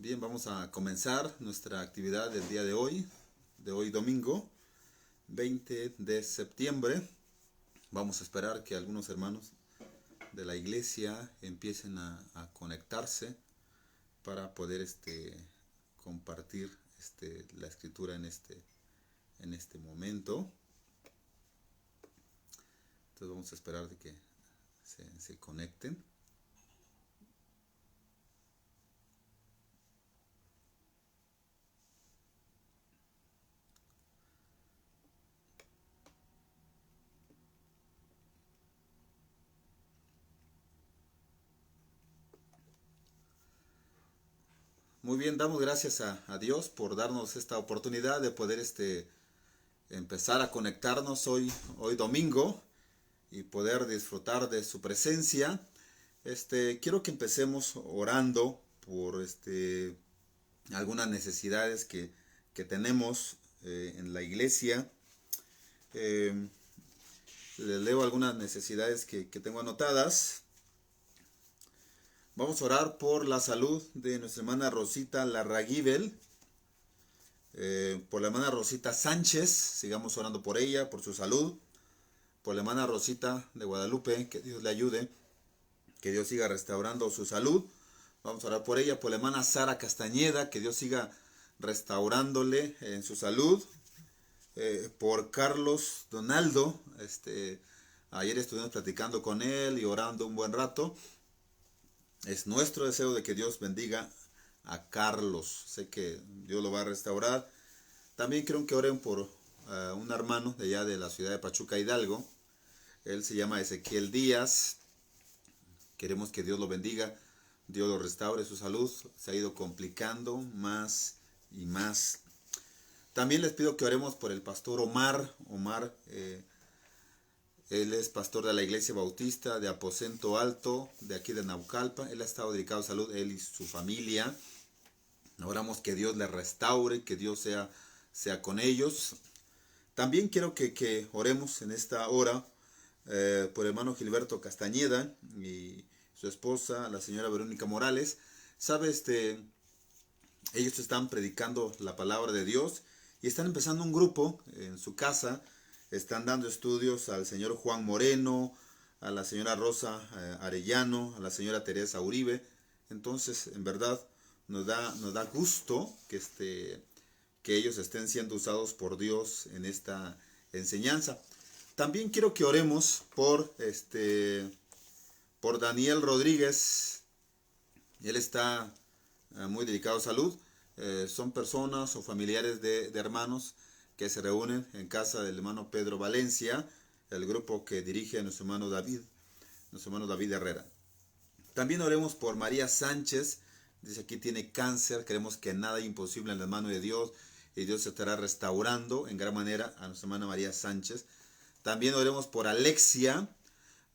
Bien, vamos a comenzar nuestra actividad del día de hoy domingo, 20 de septiembre. Vamos a esperar que algunos hermanos de la iglesia empiecen a conectarse para poder compartir la escritura en este momento. Entonces vamos a esperar de que se conecten. Muy bien, damos gracias a Dios por darnos esta oportunidad de poder empezar a conectarnos hoy domingo y poder disfrutar de su presencia. Quiero que empecemos orando por algunas necesidades que tenemos en la iglesia. Eh, Les leo algunas necesidades que tengo anotadas. Vamos a orar por la salud de nuestra hermana Rosita Larraguibel, por la hermana Rosita Sánchez, sigamos orando por ella, por su salud, por la hermana Rosita de Guadalupe, que Dios le ayude, que Dios siga restaurando su salud. Vamos a orar por ella, por la hermana Sara Castañeda, que Dios siga restaurándole en su salud. Por Carlos Donaldo, ayer estuvimos platicando con él y orando un buen rato. Es nuestro deseo de que Dios bendiga a Carlos. Sé que Dios lo va a restaurar. También quiero que oren por un hermano de allá de la ciudad de Pachuca, Hidalgo. Él se llama Ezequiel Díaz. Queremos que Dios lo bendiga, Dios lo restaure su salud. Se ha ido complicando más y más. También les pido que oremos por el pastor Omar. Él es pastor de la iglesia bautista de Aposento Alto, de aquí de Naucalpan. Él ha estado dedicado a salud, él y su familia. Oramos que Dios le restaure, que Dios sea con ellos. También quiero que oremos en esta hora por el hermano Gilberto Castañeda y su esposa, la señora Verónica Morales. Sabe, ellos están predicando la palabra de Dios y están empezando un grupo en su casa. Están dando estudios al señor Juan Moreno, a la señora Rosa Arellano, a la señora Teresa Uribe. Entonces, en verdad, nos da gusto que ellos estén siendo usados por Dios en esta enseñanza. También quiero que oremos por Daniel Rodríguez. Él está muy dedicado a salud. Son personas o familiares de hermanos que se reúnen en casa del hermano Pedro Valencia, el grupo que dirige nuestro hermano David Herrera. También oremos por María Sánchez. Dice aquí tiene cáncer. Queremos que nada es imposible en las manos de Dios y Dios se estará restaurando en gran manera a nuestra hermana María Sánchez. También oremos por Alexia,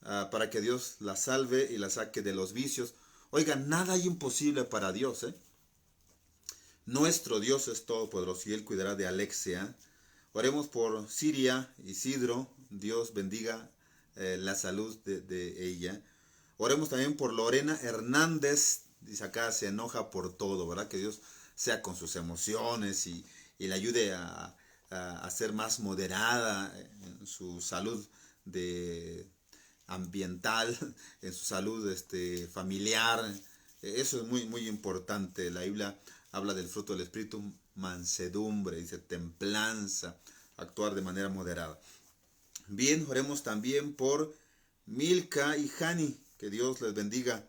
para que Dios la salve y la saque de los vicios. Oiga, nada hay imposible para Dios, ¿eh? Nuestro Dios es todopoderoso y Él cuidará de Alexia. Oremos por Siria, Isidro. Dios bendiga la salud de ella. Oremos también por Lorena Hernández. Dice acá, se enoja por todo, ¿verdad? Que Dios sea con sus emociones y le ayude a ser más moderada en su salud ambiental, en su salud familiar. Eso es muy, muy importante. La Biblia habla del fruto del Espíritu, mansedumbre, dice templanza, actuar de manera moderada. Bien, oremos también por Milka y Hani, que Dios les bendiga.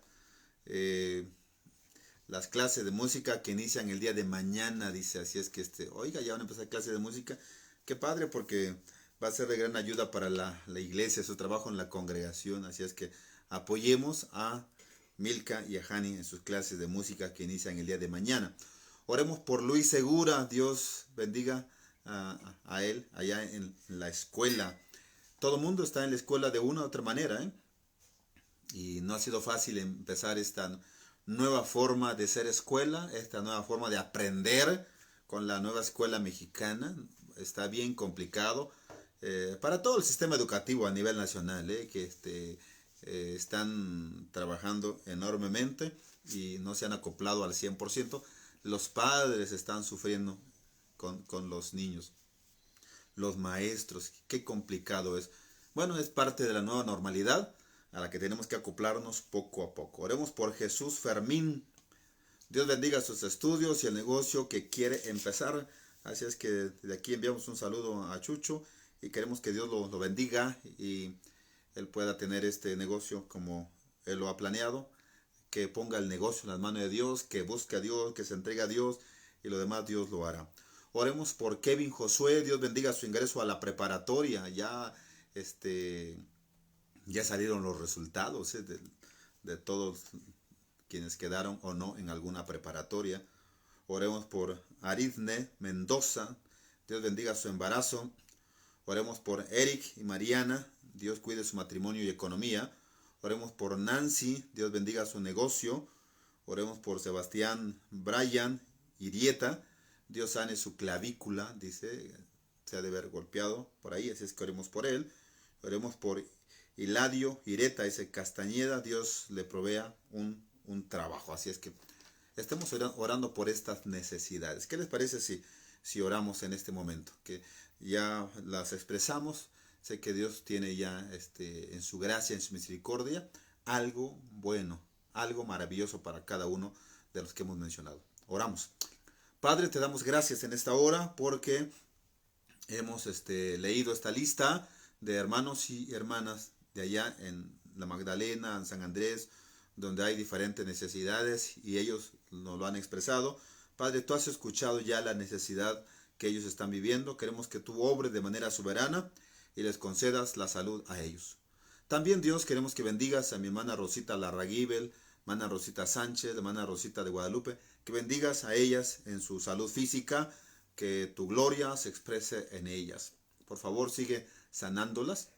Las clases de música que inician el día de mañana, dice, así es que oiga, ya van a empezar clases de música. Qué padre, porque va a ser de gran ayuda para la iglesia, su trabajo en la congregación, así es que apoyemos a Milka y a Hani en sus clases de música que inician el día de mañana. Oremos por Luis Segura, Dios bendiga a él allá en la escuela. Todo el mundo está en la escuela de una u otra manera, ¿eh? Y no ha sido fácil empezar esta nueva forma de ser escuela, esta nueva forma de aprender con la nueva escuela mexicana. Está bien complicado para todo el sistema educativo a nivel nacional, que están trabajando enormemente y no se han acoplado al 100%. Los padres están sufriendo con los niños. Los maestros, qué complicado es. Bueno, es parte de la nueva normalidad a la que tenemos que acoplarnos poco a poco. Oremos por Jesús Fermín. Dios bendiga sus estudios y el negocio que quiere empezar. Así es que de aquí enviamos un saludo a Chucho y queremos que Dios lo bendiga y él pueda tener este negocio como él lo ha planeado. Que ponga el negocio en las manos de Dios, que busque a Dios, que se entregue a Dios y lo demás Dios lo hará. Oremos por Kevin Josué. Dios bendiga su ingreso a la preparatoria. Ya salieron los resultados de todos quienes quedaron o no en alguna preparatoria. Oremos por Arizne Mendoza. Dios bendiga su embarazo. Oremos por Eric y Mariana. Dios cuide su matrimonio y economía. Oremos por Nancy. Dios bendiga su negocio. Oremos por Sebastián Brian Irieta. Dios sane su clavícula, dice, se ha de haber golpeado por ahí, así es que oremos por él. Oremos por Hiladio Ireta, ese Castañeda, Dios le provea un trabajo. Así es que estemos orando por estas necesidades. ¿Qué les parece si oramos en este momento? Que ya las expresamos. Sé que Dios tiene ya en su gracia, en su misericordia, algo bueno, algo maravilloso para cada uno de los que hemos mencionado. Oramos. Padre, te damos gracias en esta hora porque hemos leído esta lista de hermanos y hermanas de allá en la Magdalena, en San Andrés, donde hay diferentes necesidades y ellos nos lo han expresado. Padre, tú has escuchado ya la necesidad que ellos están viviendo. Queremos que tú obres de manera soberana y les concedas la salud a ellos. También, Dios, queremos que bendigas a mi hermana Rosita Larraguibel, hermana Rosita Sánchez, hermana Rosita de Guadalupe, que bendigas a ellas en su salud física, que tu gloria se exprese en ellas. Por favor, sigue sanándolas.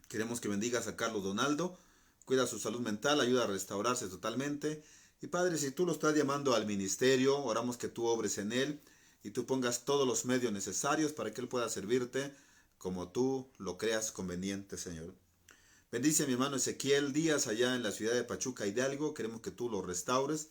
Queremos que bendigas a Carlos Donaldo, cuida su salud mental, ayuda a restaurarse totalmente. Y Padre, si tú lo estás llamando al ministerio, oramos que tú obres en él y tú pongas todos los medios necesarios para que él pueda servirte como tú lo creas conveniente, Señor. Bendice a mi hermano Ezequiel Díaz allá en la ciudad de Pachuca, Hidalgo. Queremos que tú lo restaures,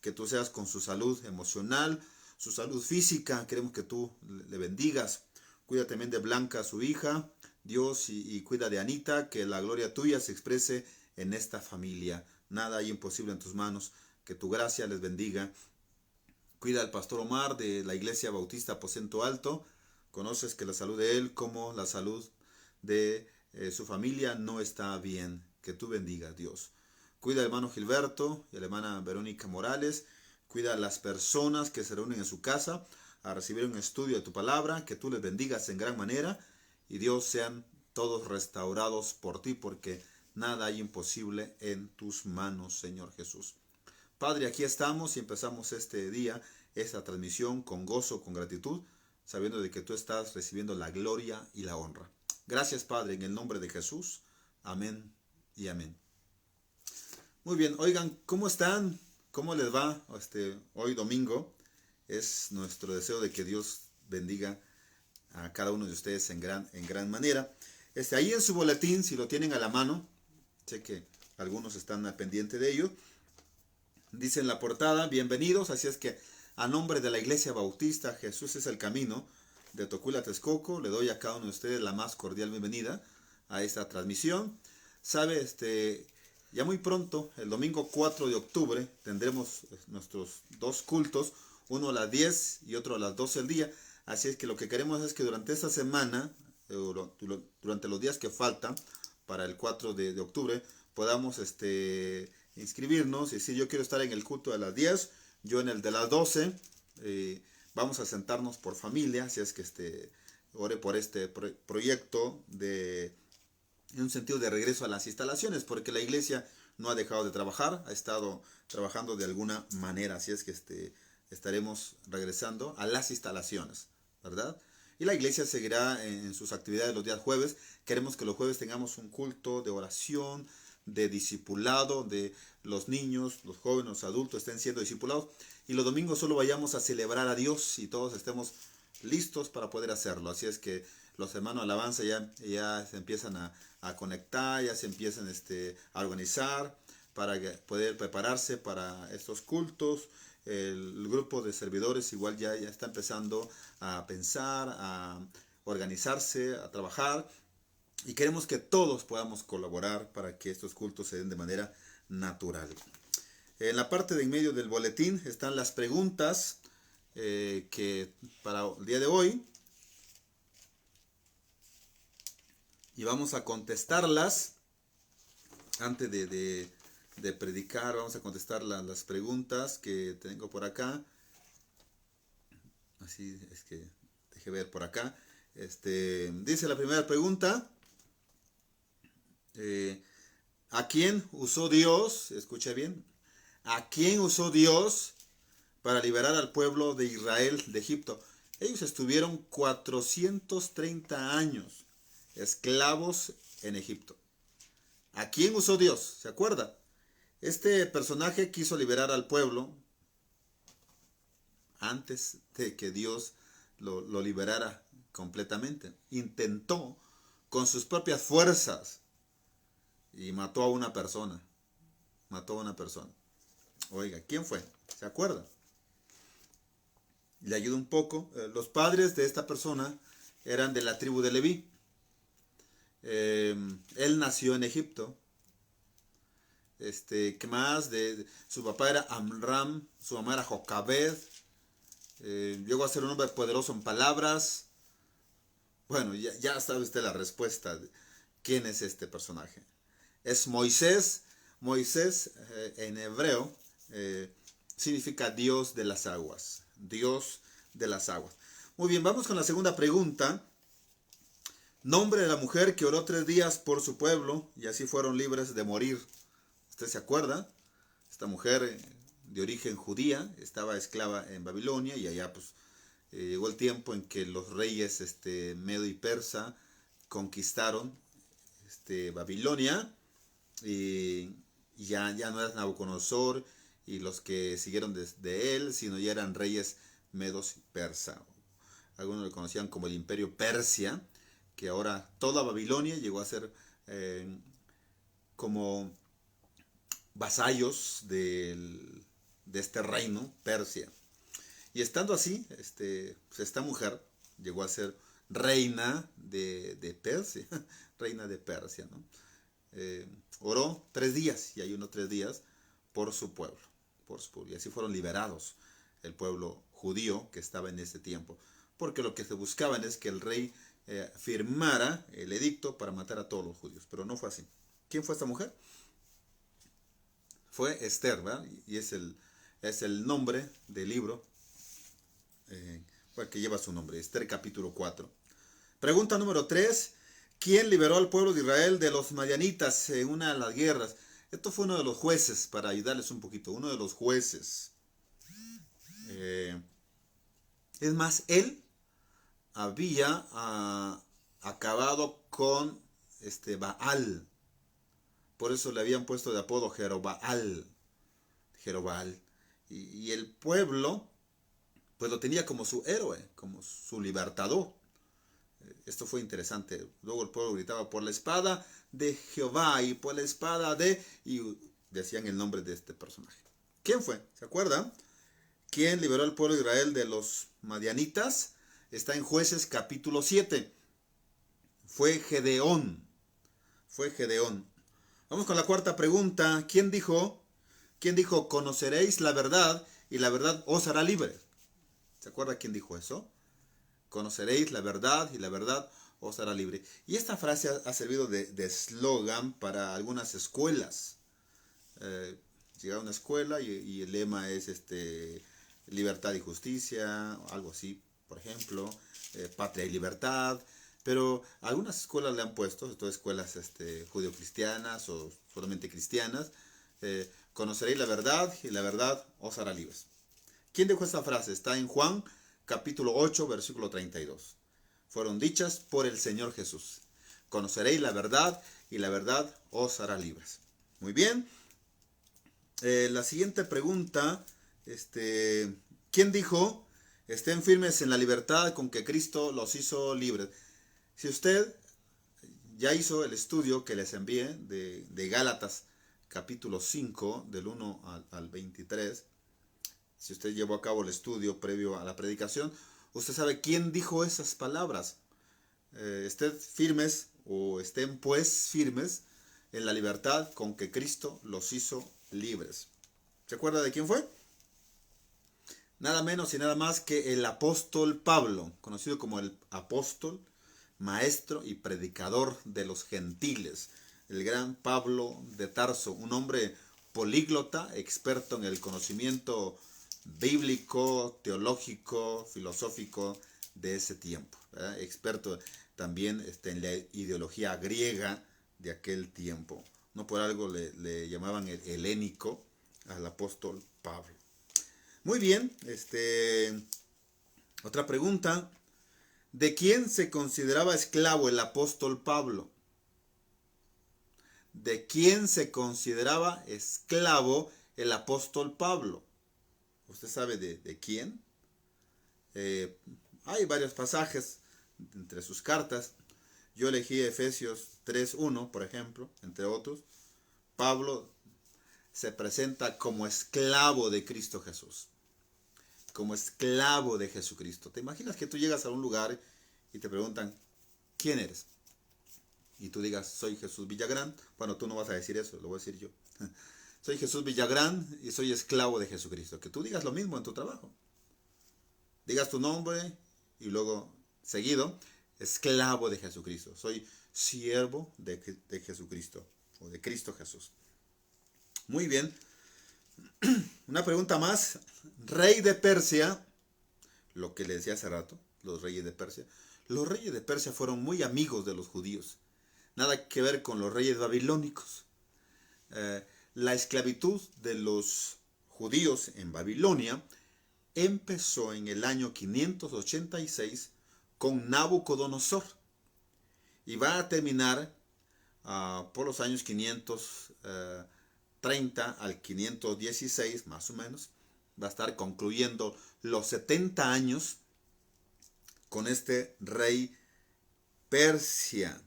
que tú seas con su salud emocional, su salud física. Queremos que tú le bendigas. Cuida también de Blanca, su hija, Dios, y cuida de Anita, que la gloria tuya se exprese en esta familia. Nada hay imposible en tus manos. Que tu gracia les bendiga. Cuida al pastor Omar de la Iglesia Bautista Aposento Alto. Conoces que la salud de él como la salud de su familia no está bien. Que tú bendigas, Dios. Cuida al hermano Gilberto y a la hermana Verónica Morales. Cuida a las personas que se reúnen en su casa a recibir un estudio de tu palabra. Que tú les bendigas en gran manera. Y Dios, sean todos restaurados por ti, porque nada hay imposible en tus manos, Señor Jesús. Padre, aquí estamos y empezamos este día, esta transmisión con gozo, con gratitud, sabiendo de que tú estás recibiendo la gloria y la honra. Gracias, Padre, en el nombre de Jesús. Amén y amén. Muy bien, oigan, ¿cómo están? ¿Cómo les va hoy domingo? Es nuestro deseo de que Dios bendiga a cada uno de ustedes en gran manera. Ahí en su boletín, si lo tienen a la mano, sé que algunos están al pendiente de ello, dice en la portada, bienvenidos, así es que a nombre de la Iglesia Bautista Jesús es el Camino de Tocula, Texcoco, le doy a cada uno de ustedes la más cordial bienvenida a esta transmisión. Sabe, ya muy pronto, el domingo 4 de octubre, tendremos nuestros dos cultos, uno a las 10 y otro a las 12 del día. Así es que lo que queremos es que durante esta semana, durante los días que faltan para el 4 de octubre, podamos inscribirnos y decir, yo quiero estar en el culto de las 10, yo en el de las 12, vamos a sentarnos por familia, así es que ore por este proyecto en un sentido de regreso a las instalaciones, porque la iglesia no ha dejado de trabajar, ha estado trabajando de alguna manera, así es que estaremos regresando a las instalaciones, ¿verdad? Y la iglesia seguirá en sus actividades los días jueves. Queremos que los jueves tengamos un culto de oración, de discipulado, de los niños, los jóvenes, los adultos estén siendo discipulados. Y los domingos solo vayamos a celebrar a Dios y todos estemos listos para poder hacerlo. Así es que los hermanos de alabanza ya se empiezan a conectar, ya se empiezan a organizar para poder prepararse para estos cultos. el grupo de servidores igual ya está empezando a pensar, a organizarse, a trabajar, y queremos que todos podamos colaborar para que estos cultos se den de manera natural. En la parte de en medio del boletín están las preguntas que para el día de hoy, y vamos a contestarlas antes de predicar. Vamos a contestar las preguntas que tengo por acá. Así es que deje ver por acá. Dice la primera pregunta: ¿a quién usó Dios? Escucha bien. ¿A quién usó Dios para liberar al pueblo de Israel de Egipto? Ellos estuvieron 430 años esclavos en Egipto. ¿A quién usó Dios? ¿Se acuerda? Este personaje quiso liberar al pueblo antes de que Dios lo liberara completamente. Intentó con sus propias fuerzas y mató a una persona. Mató a una persona. Oiga, ¿quién fue? ¿Se acuerda? Le ayudo un poco. Los padres de esta persona eran de la tribu de Leví. Él nació en Egipto. ¿Qué más? Su papá era Amram, su mamá era Jocabed. Llegó a ser un hombre poderoso en palabras. Bueno, ya sabe usted la respuesta. ¿Quién es este personaje? Es Moisés. Moisés en hebreo significa Dios de las aguas. Dios de las aguas. Muy bien, vamos con la segunda pregunta. Nombre de la mujer que oró 3 días por su pueblo y así fueron libres de morir. ¿Usted se acuerda? Esta mujer de origen judía estaba esclava en Babilonia y allá pues llegó el tiempo en que los reyes medo y persa conquistaron Babilonia y ya no era Nabucodonosor y los que siguieron de él, sino ya eran reyes medos y persa. Algunos lo conocían como el imperio Persia, que ahora toda Babilonia llegó a ser como vasallos de este reino, Persia. Y estando así, pues esta mujer llegó a ser reina de Persia, reina de Persia, ¿no? Oró 3 días y ayunó 3 días por su pueblo, y así fueron liberados el pueblo judío que estaba en ese tiempo, porque lo que se buscaban es que el rey firmara el edicto para matar a todos los judíos, pero no fue así. ¿Quién fue esta mujer? Fue Esther, ¿verdad? Y es el nombre del libro que lleva su nombre, Esther capítulo 4. Pregunta número 3. ¿Quién liberó al pueblo de Israel de los madianitas en una de las guerras? Esto fue uno de los jueces, para ayudarles un poquito, uno de los jueces. Es más, él había acabado con Baal. Por eso le habían puesto de apodo Jerobbaal. Y el pueblo pues lo tenía como su héroe, como su libertador. Esto fue interesante. Luego el pueblo gritaba por la espada de Jehová y por la espada de... y decían el nombre de este personaje. ¿Quién fue? ¿Se acuerdan? ¿Quién liberó al pueblo de Israel de los madianitas? Está en Jueces capítulo 7. Fue Gedeón. Vamos con la cuarta pregunta. ¿Quién dijo, conoceréis la verdad y la verdad os hará libre? ¿Se acuerda quién dijo eso? Conoceréis la verdad y la verdad os hará libre. Y esta frase ha servido de eslogan para algunas escuelas. Llega a una escuela y el lema es libertad y justicia, algo así, por ejemplo, patria y libertad. Pero algunas escuelas le han puesto, todas escuelas judio-cristianas o solamente cristianas, conoceréis la verdad y la verdad os hará libres. ¿Quién dijo esta frase? Está en Juan capítulo 8, versículo 32. Fueron dichas por el Señor Jesús. Conoceréis la verdad y la verdad os hará libres. Muy bien. La siguiente pregunta, ¿quién dijo? Estén firmes en la libertad con que Cristo los hizo libres. Si usted ya hizo el estudio que les envié de Gálatas capítulo 5, del 1 al 23, Si usted llevó a cabo el estudio previo a la predicación, usted sabe quién dijo esas palabras. Estén firmes o estén pues firmes en la libertad con que Cristo los hizo libres. ¿Se acuerda de quién fue? Nada menos y nada más que el apóstol Pablo, conocido como el apóstol, maestro y predicador de los gentiles. El gran Pablo de Tarso, un hombre políglota, experto en el conocimiento bíblico, teológico, filosófico de ese tiempo, ¿verdad? Experto también en la ideología griega de aquel tiempo. No por algo le llamaban el helénico al apóstol Pablo. Muy bien, otra pregunta. ¿De quién se consideraba esclavo el apóstol Pablo? ¿De quién se consideraba esclavo el apóstol Pablo? ¿Usted sabe de quién? Hay varios pasajes entre sus cartas. Yo elegí Efesios 3:1, por ejemplo, entre otros. Pablo se presenta como esclavo de Cristo Jesús. Como esclavo de Jesucristo. ¿Te imaginas que tú llegas a un lugar y te preguntan, ¿quién eres? Y tú digas, soy Jesús Villagrán. Bueno, tú no vas a decir eso, lo voy a decir yo. Soy Jesús Villagrán y soy esclavo de Jesucristo. Que tú digas lo mismo en tu trabajo. Digas tu nombre y luego, seguido, esclavo de Jesucristo. Soy siervo de Jesucristo o de Cristo Jesús. Muy bien. Una pregunta más. Rey de Persia, lo que le decía hace rato, los reyes de Persia. Los reyes de Persia fueron muy amigos de los judíos. Nada que ver con los reyes babilónicos. La esclavitud de los judíos en Babilonia empezó en el año 586 con Nabucodonosor y va a terminar por los años 530 al 516 más o menos. Va a estar concluyendo los 70 años con este rey Persia.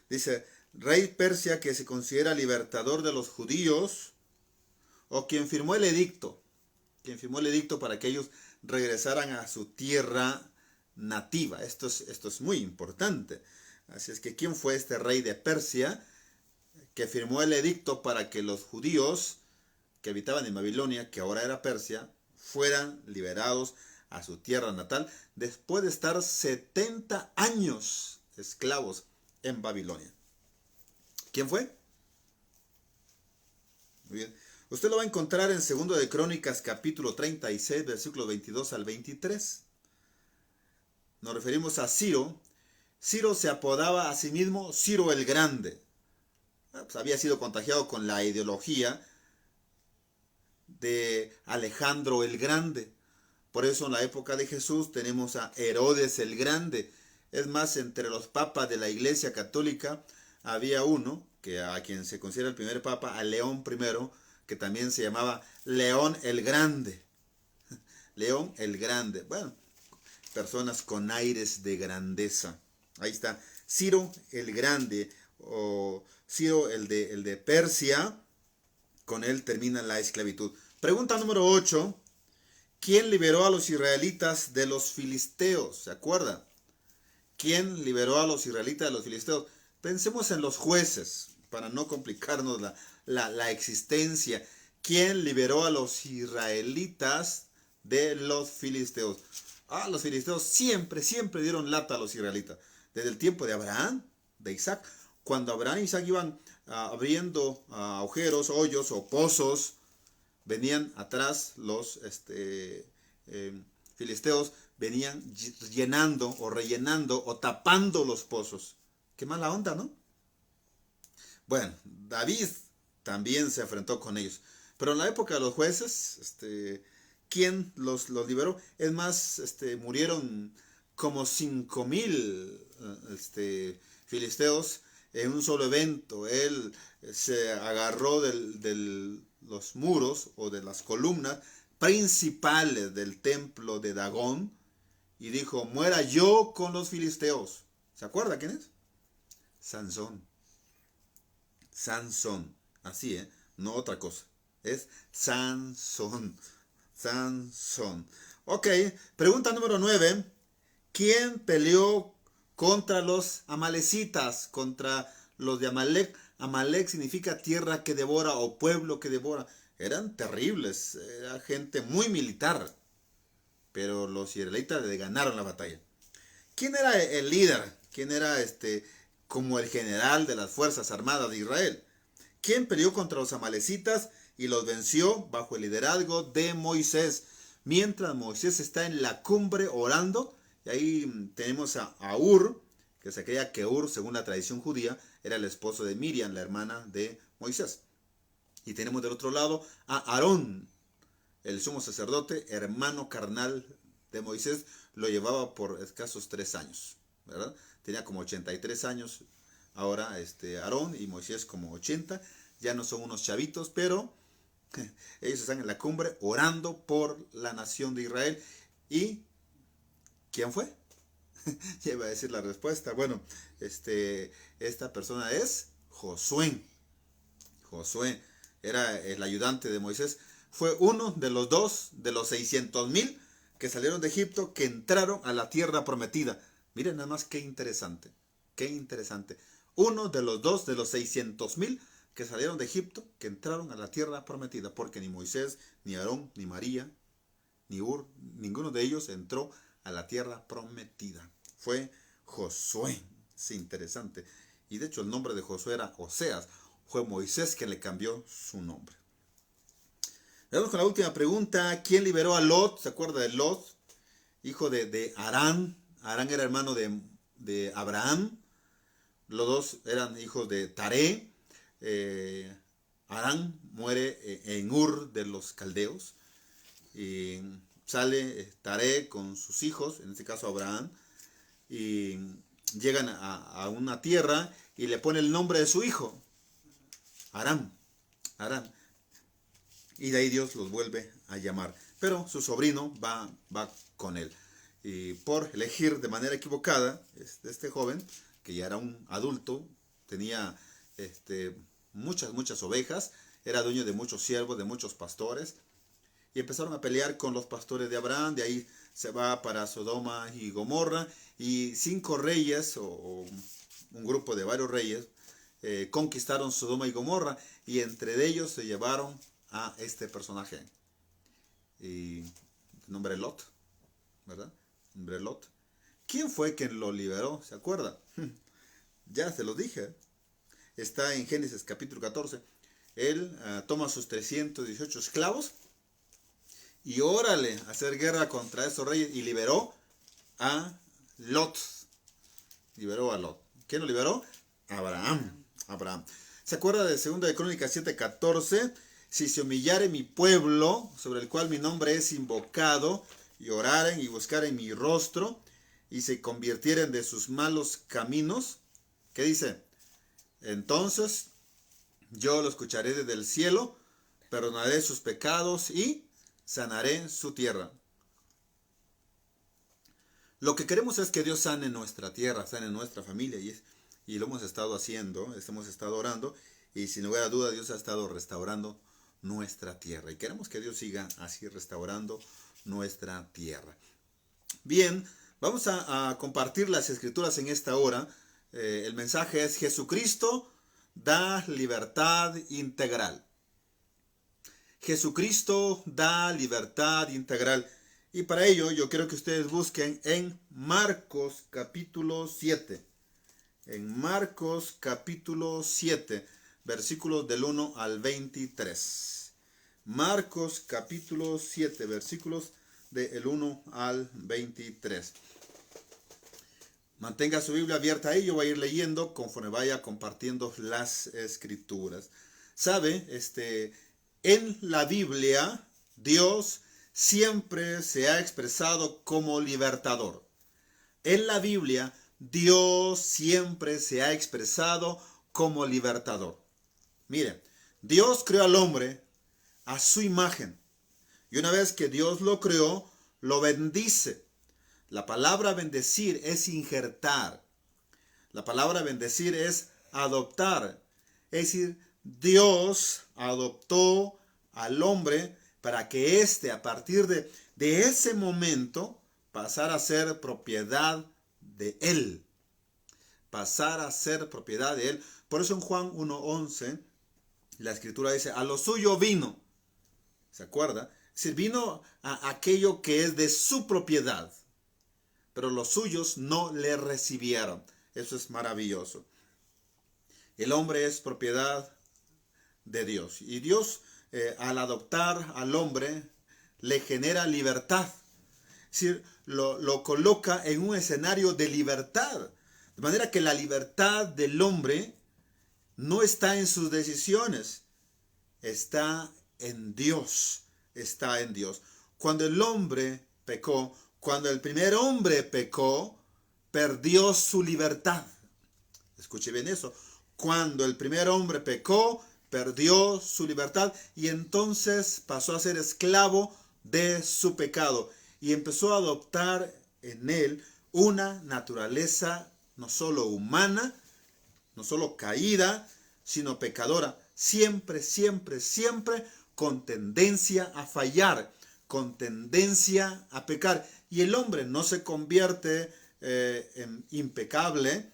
Dice, rey Persia que se considera libertador de los judíos o quien firmó el edicto para que ellos regresaran a su tierra nativa. Esto es muy importante. Así es que, ¿quién fue este rey de Persia que firmó el edicto para que los judíos que habitaban en Babilonia, que ahora era Persia, fueran liberados a su tierra natal después de estar 70 años esclavos en Babilonia? ¿Quién fue? Muy bien. Usted lo va a encontrar en 2 de Crónicas, capítulo 36, versículos 22 al 23. Nos referimos a Ciro. Ciro se apodaba a sí mismo Ciro el Grande. Pues había sido contagiado con la ideología de Alejandro el Grande. Por eso en la época de Jesús tenemos a Herodes el Grande. Es más, entre los papas de la Iglesia Católica había uno, a quien se considera el primer papa, a León I, que también se llamaba León el Grande. León el Grande. Bueno, personas con aires de grandeza. Ahí está. Ciro el Grande o Ciro el de Persia. Con él termina la esclavitud. Pregunta número 8. ¿Quién liberó a los israelitas de los filisteos? ¿Se acuerda? ¿Quién liberó a los israelitas de los filisteos? Pensemos en los jueces, para no complicarnos la existencia. ¿Quién liberó a los israelitas de los filisteos? Los filisteos siempre dieron lata a los israelitas. Desde el tiempo de Abraham, de Isaac. Cuando Abraham e Isaac iban abriendo agujeros, hoyos o pozos, venían atrás los filisteos, venían llenando o rellenando o tapando los pozos. Qué mala onda, ¿no? Bueno, David también se enfrentó con ellos. Pero en la época de los jueces, ¿quién los liberó? Es más, murieron como 5,000 filisteos en un solo evento. Él se agarró de los muros o de las columnas principales del templo de Dagón y dijo, muera yo con los filisteos. ¿Se acuerda quién es? Sansón. Sansón. Así, no otra cosa. Es Sansón. Sansón. Ok, pregunta número 9. ¿Quién peleó contra los amalecitas? Contra los de Amalek. Amalek significa tierra que devora o pueblo que devora. Eran terribles, era gente muy militar. Pero los israelitas le ganaron la batalla. ¿Quién era el líder? ¿Quién era como el general de las Fuerzas Armadas de Israel? ¿Quién peleó contra los amalecitas y los venció bajo el liderazgo de Moisés? Mientras Moisés está en la cumbre orando, y ahí tenemos a Ur, que se creía que Ur, según la tradición judía, era el esposo de Miriam, la hermana de Moisés. Y tenemos del otro lado a Aarón, el sumo sacerdote, hermano carnal de Moisés, lo llevaba por escasos 3 años, ¿verdad? Tenía como 83 años ahora Aarón, y Moisés como 80, ya no son unos chavitos, pero ellos están en la cumbre orando por la nación de Israel. ¿Y quién fue? Ya iba a decir la respuesta. Bueno, esta persona es Josué. Josué era el ayudante de Moisés. Fue uno de los 600,000 que salieron de Egipto, que entraron a la tierra prometida. Miren nada más qué interesante. Qué interesante. Uno de los 600,000 que salieron de Egipto, que entraron a la tierra prometida. Porque ni Moisés, ni Aarón, ni María, ni Ur, ninguno de ellos entró a la tierra prometida. Fue Josué. Es interesante. Y de hecho el nombre de Josué era Oseas. Fue Moisés quien le cambió su nombre. Vamos con la última pregunta. ¿Quién liberó a Lot? ¿Se acuerda de Lot? Hijo de Harán. Harán era hermano de Abraham. Los dos eran hijos de Taré. Harán muere en Ur de los caldeos. Y sale Taré con sus hijos, en este caso Abraham, y llegan a una tierra y le pone el nombre de su hijo, Harán. Y de ahí Dios los vuelve a llamar. Pero su sobrino va con él. Y por elegir de manera equivocada, este joven, que ya era un adulto, tenía muchas ovejas, era dueño de muchos siervos, de muchos pastores, y empezaron a pelear con los pastores de Abraham. De ahí se va para Sodoma y Gomorra, y 5 reyes, o un grupo de varios reyes, conquistaron Sodoma y Gomorra, y entre ellos se llevaron a este personaje, y el nombre Lot, ¿verdad? El nombre Lot. ¿Quién fue quien lo liberó? ¿Se acuerda? Ya se lo dije. Está en Génesis capítulo 14. Él toma sus 318 esclavos y órale a hacer guerra contra esos reyes, y liberó a Lot. Liberó a Lot. ¿Quién lo liberó? Abraham. ¿Se acuerda de 2 de Crónicas 7:14? Si se humillare mi pueblo, sobre el cual mi nombre es invocado, y oraren y buscaren mi rostro, y se convirtieren de sus malos caminos, ¿qué dice? Entonces yo lo escucharé desde el cielo, perdonaré sus pecados y sanaré su tierra. Lo que queremos es que Dios sane nuestra tierra, sane nuestra familia, y lo hemos estado haciendo, hemos estado orando, y sin lugar a duda Dios ha estado restaurando nuestra tierra, y queremos que Dios siga así restaurando nuestra tierra. Bien, vamos a compartir las escrituras en esta hora. El mensaje es: Jesucristo da libertad integral. Jesucristo da libertad integral. Y para ello yo quiero que ustedes busquen en Marcos capítulo 7. En Marcos capítulo 7, versículos del 1 al 23. Marcos capítulo 7, versículos del 1 al 23. Mantenga su Biblia abierta ahí, yo voy a ir leyendo conforme vaya compartiendo las escrituras. ¿Sabe? En la Biblia, Dios siempre se ha expresado como libertador. En la Biblia, Dios siempre se ha expresado como libertador. Mire, Dios creó al hombre a su imagen. Y una vez que Dios lo creó, lo bendice. La palabra bendecir es injertar. La palabra bendecir es adoptar. Es decir, Dios adoptó al hombre para que éste, a partir de ese momento, pasara a ser propiedad de él. Pasar a ser propiedad de él. Por eso en Juan 1:11, la escritura dice, a lo suyo vino. ¿Se acuerda? Es decir, vino a aquello que es de su propiedad. Pero los suyos no le recibieron. Eso es maravilloso. El hombre es propiedad de Dios. Y Dios, al adoptar al hombre, le genera libertad. Es decir, lo coloca en un escenario de libertad. De manera que la libertad del hombre no está en sus decisiones. Está en Dios. Está en Dios. Cuando el hombre pecó, cuando el primer hombre pecó, perdió su libertad. Escuche bien eso. Cuando el primer hombre pecó, perdió su libertad y entonces pasó a ser esclavo de su pecado y empezó a adoptar en él una naturaleza no solo humana, no solo caída, sino pecadora, siempre, siempre, siempre con tendencia a fallar, con tendencia a pecar. Y el hombre no se convierte en impecable,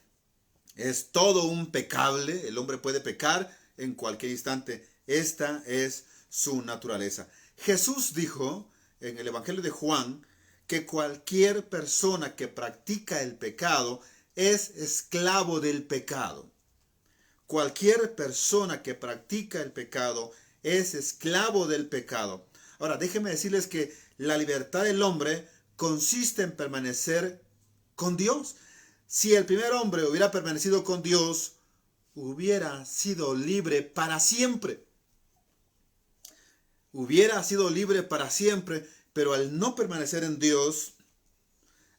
es todo un pecable, el hombre puede pecar en cualquier instante. Esta es su naturaleza. Jesús dijo en el Evangelio de Juan que cualquier persona que practica el pecado es esclavo del pecado. Cualquier persona que practica el pecado es esclavo del pecado. Ahora, déjenme decirles que la libertad del hombre consiste en permanecer con Dios. Si el primer hombre hubiera permanecido con Dios, hubiera sido libre para siempre. Hubiera sido libre para siempre, pero al no permanecer en Dios,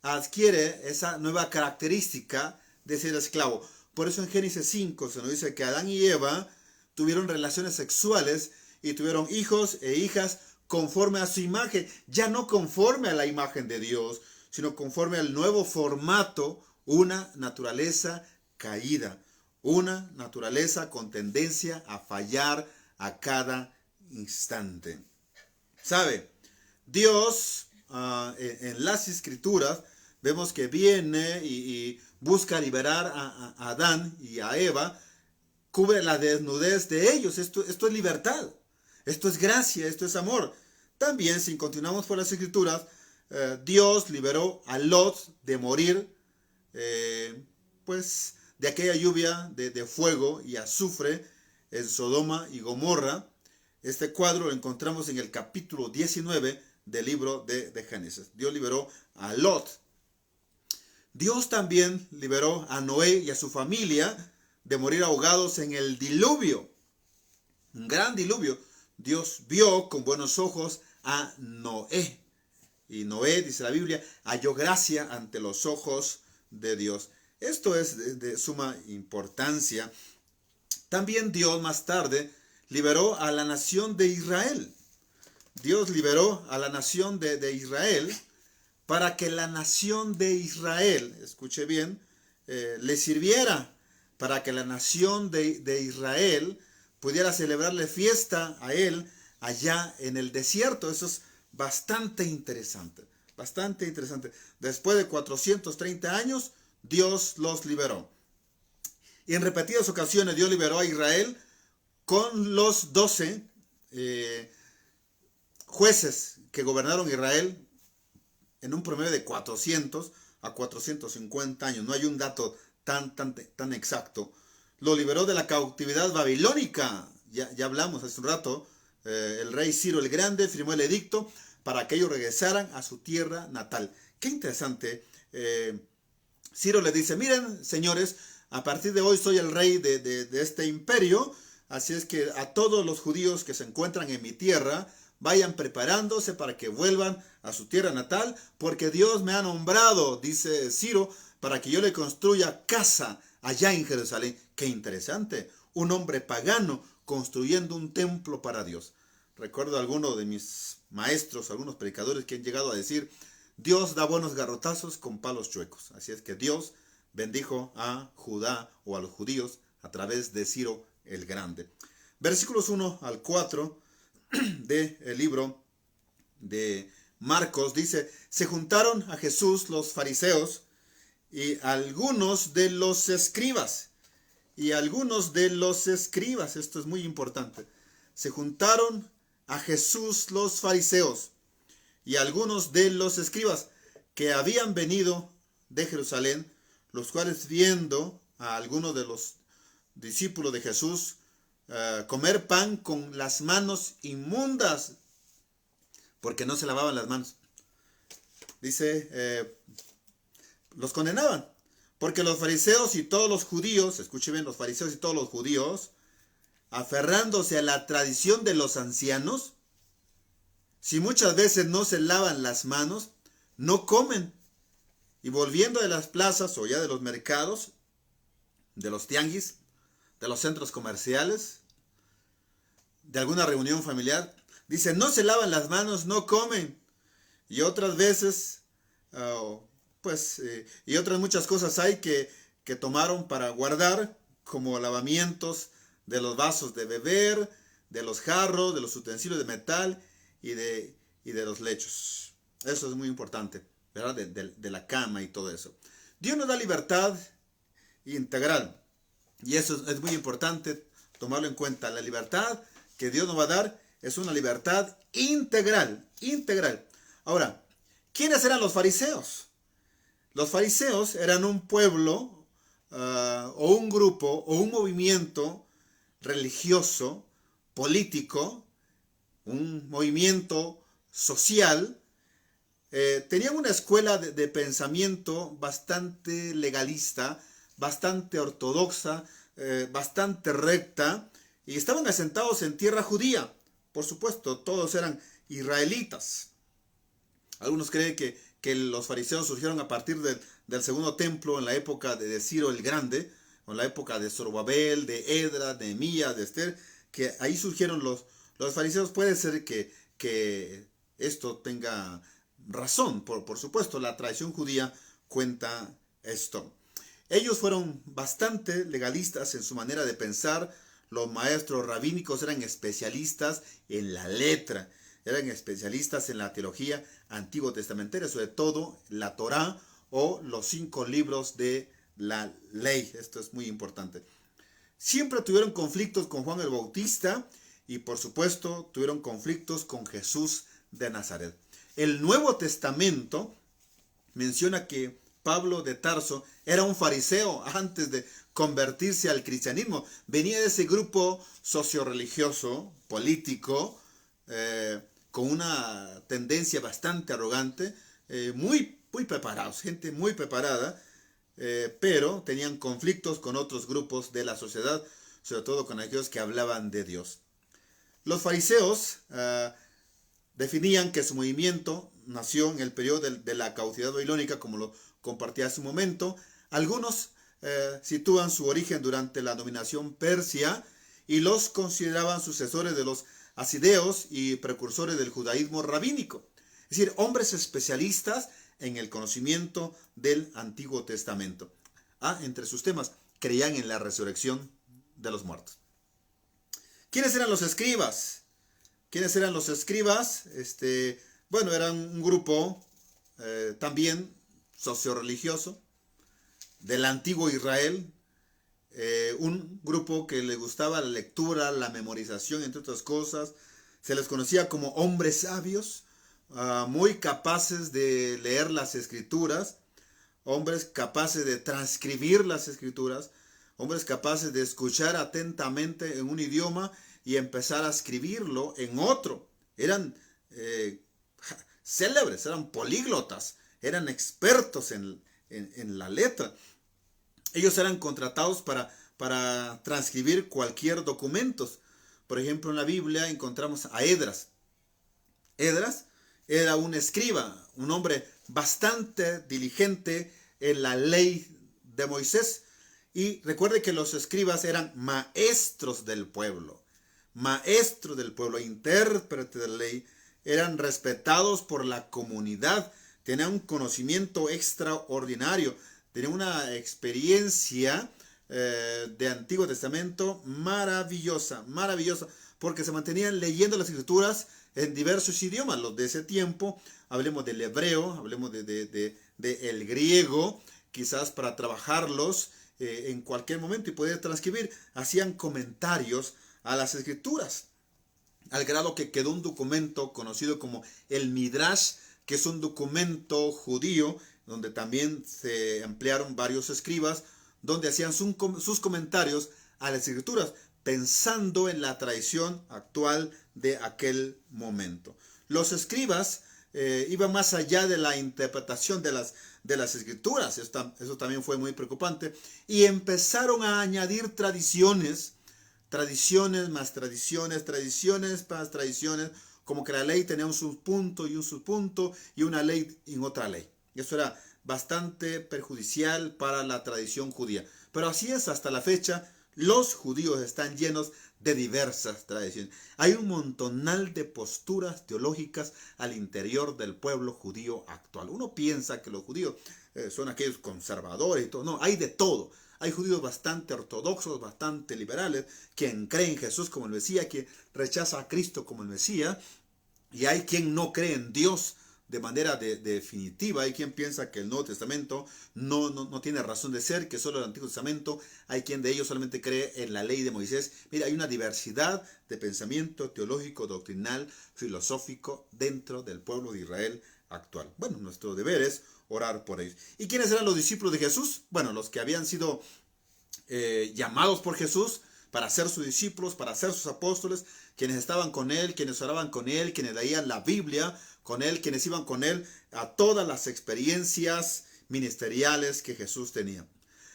adquiere esa nueva característica de ser esclavo. Por eso en Génesis 5 se nos dice que Adán y Eva tuvieron relaciones sexuales y tuvieron hijos e hijas conforme a su imagen, ya no conforme a la imagen de Dios, sino conforme al nuevo formato, una naturaleza caída, una naturaleza con tendencia a fallar a cada instante. ¿Sabe? Dios en las Escrituras vemos que viene y busca liberar a Adán y a Eva, cubre la desnudez de ellos. Esto es libertad, esto es gracia, esto es amor. También, si continuamos por las Escrituras, Dios liberó a Lot de morir, pues de aquella lluvia de fuego y azufre en Sodoma y Gomorra. Este cuadro lo encontramos en el capítulo 19 del libro de Génesis. Dios liberó a Lot. Dios también liberó a Noé y a su familia de morir ahogados en el diluvio. Un gran diluvio. Dios vio con buenos ojos a Noé. Y Noé, dice la Biblia, halló gracia ante los ojos de Dios. Esto es de suma importancia. También Dios más tarde liberó a la nación de Israel. Dios liberó a la nación de Israel para que la nación de Israel, escuche bien, le sirviera, para que la nación de Israel pudiera celebrarle fiesta a él allá en el desierto. Eso es bastante interesante, bastante interesante. Después de 430 años, Dios los liberó. Y en repetidas ocasiones Dios liberó a Israel con los 12 jueces que gobernaron Israel en un promedio de 400 a 450 años. No hay un dato tan exacto. Lo liberó de la cautividad babilónica. Ya hablamos hace un rato. El rey Ciro el Grande firmó el edicto para que ellos regresaran a su tierra natal. Qué interesante. Ciro les dice, miren, señores, a partir de hoy soy el rey de este imperio, así es que a todos los judíos que se encuentran en mi tierra, vayan preparándose para que vuelvan a su tierra natal, porque Dios me ha nombrado, dice Ciro, para que yo le construya casa allá en Jerusalén. Qué interesante, un hombre pagano construyendo un templo para Dios. Recuerdo a algunos de mis maestros, algunos predicadores que han llegado a decir, Dios da buenos garrotazos con palos chuecos. Así es que Dios bendijo a Judá o a los judíos a través de Ciro el Grande. Versículos 1 al 4 del libro de Marcos, dice, se juntaron a Jesús los fariseos y algunos de los escribas. Esto es muy importante. Se juntaron a Jesús los fariseos y algunos de los escribas que habían venido de Jerusalén, los cuales viendo a algunos de los discípulos de Jesús comer pan con las manos inmundas, porque no se lavaban las manos. Dice, los condenaban, porque los fariseos y todos los judíos, escuchen bien, los fariseos y todos los judíos, aferrándose a la tradición de los ancianos, si muchas veces no se lavan las manos, no comen. Y volviendo de las plazas o ya de los mercados, de los tianguis, de los centros comerciales, de alguna reunión familiar, dice, no se lavan las manos, no comen. Y otras veces, y otras muchas cosas hay que tomaron para guardar, como lavamientos de los vasos de beber, de los jarros, de los utensilios de metal y de los lechos. Eso es muy importante, ¿verdad? De la cama y todo eso. Dios nos da libertad integral. Y eso es muy importante tomarlo en cuenta. La libertad que Dios nos va a dar es una libertad integral. Ahora, ¿quiénes eran los fariseos? Los fariseos eran un pueblo o un grupo o un movimiento religioso, político, un movimiento social. Tenían una escuela de pensamiento bastante legalista, bastante ortodoxa, bastante recta, y estaban asentados en tierra judía. Por supuesto, todos eran israelitas. Algunos creen que los fariseos surgieron a partir del segundo templo en la época de Ciro el Grande, o en la época de Zorobabel, de Edra, de Nehemías, de Esther, que ahí surgieron los fariseos. Puede ser que esto tenga razón, por supuesto, la tradición judía cuenta esto. Ellos fueron bastante legalistas en su manera de pensar. Los maestros rabínicos eran especialistas en la letra, eran especialistas en la teología antiguo testamentaria, sobre todo la Torá o los 5 libros de la ley. Esto es muy importante. Siempre tuvieron conflictos con Juan el Bautista y por supuesto tuvieron conflictos con Jesús de Nazaret. El Nuevo Testamento menciona que Pablo de Tarso era un fariseo antes de convertirse al cristianismo. Venía de ese grupo socio-religioso, político, con una tendencia bastante arrogante, muy preparados, gente muy preparada, pero tenían conflictos con otros grupos de la sociedad, sobre todo con aquellos que hablaban de Dios. Los fariseos definían que su movimiento nació en el periodo de la cautividad babilónica, como lo compartía hace un momento. Algunos sitúan su origen durante la dominación persia y los consideraban sucesores de los hasideos y precursores del judaísmo rabínico. Es decir, hombres especialistas en el conocimiento del Antiguo Testamento. Entre sus temas, creían en la resurrección de los muertos. ¿Quiénes eran los escribas? Eran un grupo también socio-religioso del antiguo Israel, un grupo que le gustaba la lectura, la memorización, entre otras cosas. Se les conocía como hombres sabios, muy capaces de leer las escrituras, hombres capaces de transcribir las escrituras, hombres capaces de escuchar atentamente en un idioma y empezar a escribirlo en otro. Eran célebres, eran políglotas, eran expertos en la letra. Ellos eran contratados para transcribir cualquier documento. Por ejemplo, en la Biblia encontramos a Esdras. Esdras era un escriba, un hombre bastante diligente en la ley de Moisés. Y recuerde que los escribas eran maestros del pueblo, intérpretes de la ley, eran respetados por la comunidad, tenían un conocimiento extraordinario, tenían una experiencia de Antiguo Testamento maravillosa, maravillosa, porque se mantenían leyendo las escrituras en diversos idiomas, los de ese tiempo. Hablemos del hebreo, hablemos de el griego, quizás para trabajarlos en cualquier momento y poder transcribir. Hacían comentarios a las escrituras, al grado que quedó un documento conocido como el Midrash, que es un documento judío, donde también se emplearon varios escribas, donde hacían sus comentarios a las escrituras, pensando en la tradición actual de aquel momento. Los escribas iban más allá de la interpretación de las escrituras. Eso también fue muy preocupante. Y empezaron a añadir tradiciones más tradiciones, tradiciones más tradiciones, como que la ley tenía un subpunto y un subpunto y una ley en otra ley. Y eso era bastante perjudicial para la tradición judía. Pero así es hasta la fecha. Los judíos están llenos de diversas tradiciones. Hay un montonal de posturas teológicas al interior del pueblo judío actual. Uno piensa que los judíos son aquellos conservadores y todo. No, hay de todo. Hay judíos bastante ortodoxos, bastante liberales, quien cree en Jesús como el Mesías, quien rechaza a Cristo como el Mesías. Y hay quien no cree en Dios de manera definitiva. Hay quien piensa que el Nuevo Testamento no tiene razón de ser, que solo el Antiguo Testamento. Hay quien de ellos solamente cree en la ley de Moisés. Mira, hay una diversidad de pensamiento teológico, doctrinal, filosófico dentro del pueblo de Israel actual. Bueno, nuestro deber es orar por ellos. ¿Y quiénes eran los discípulos de Jesús? Bueno, los que habían sido llamados por Jesús para ser sus discípulos, para ser sus apóstoles, quienes estaban con él, quienes oraban con él, quienes leían la Biblia con él, quienes iban con él a todas las experiencias ministeriales que Jesús tenía.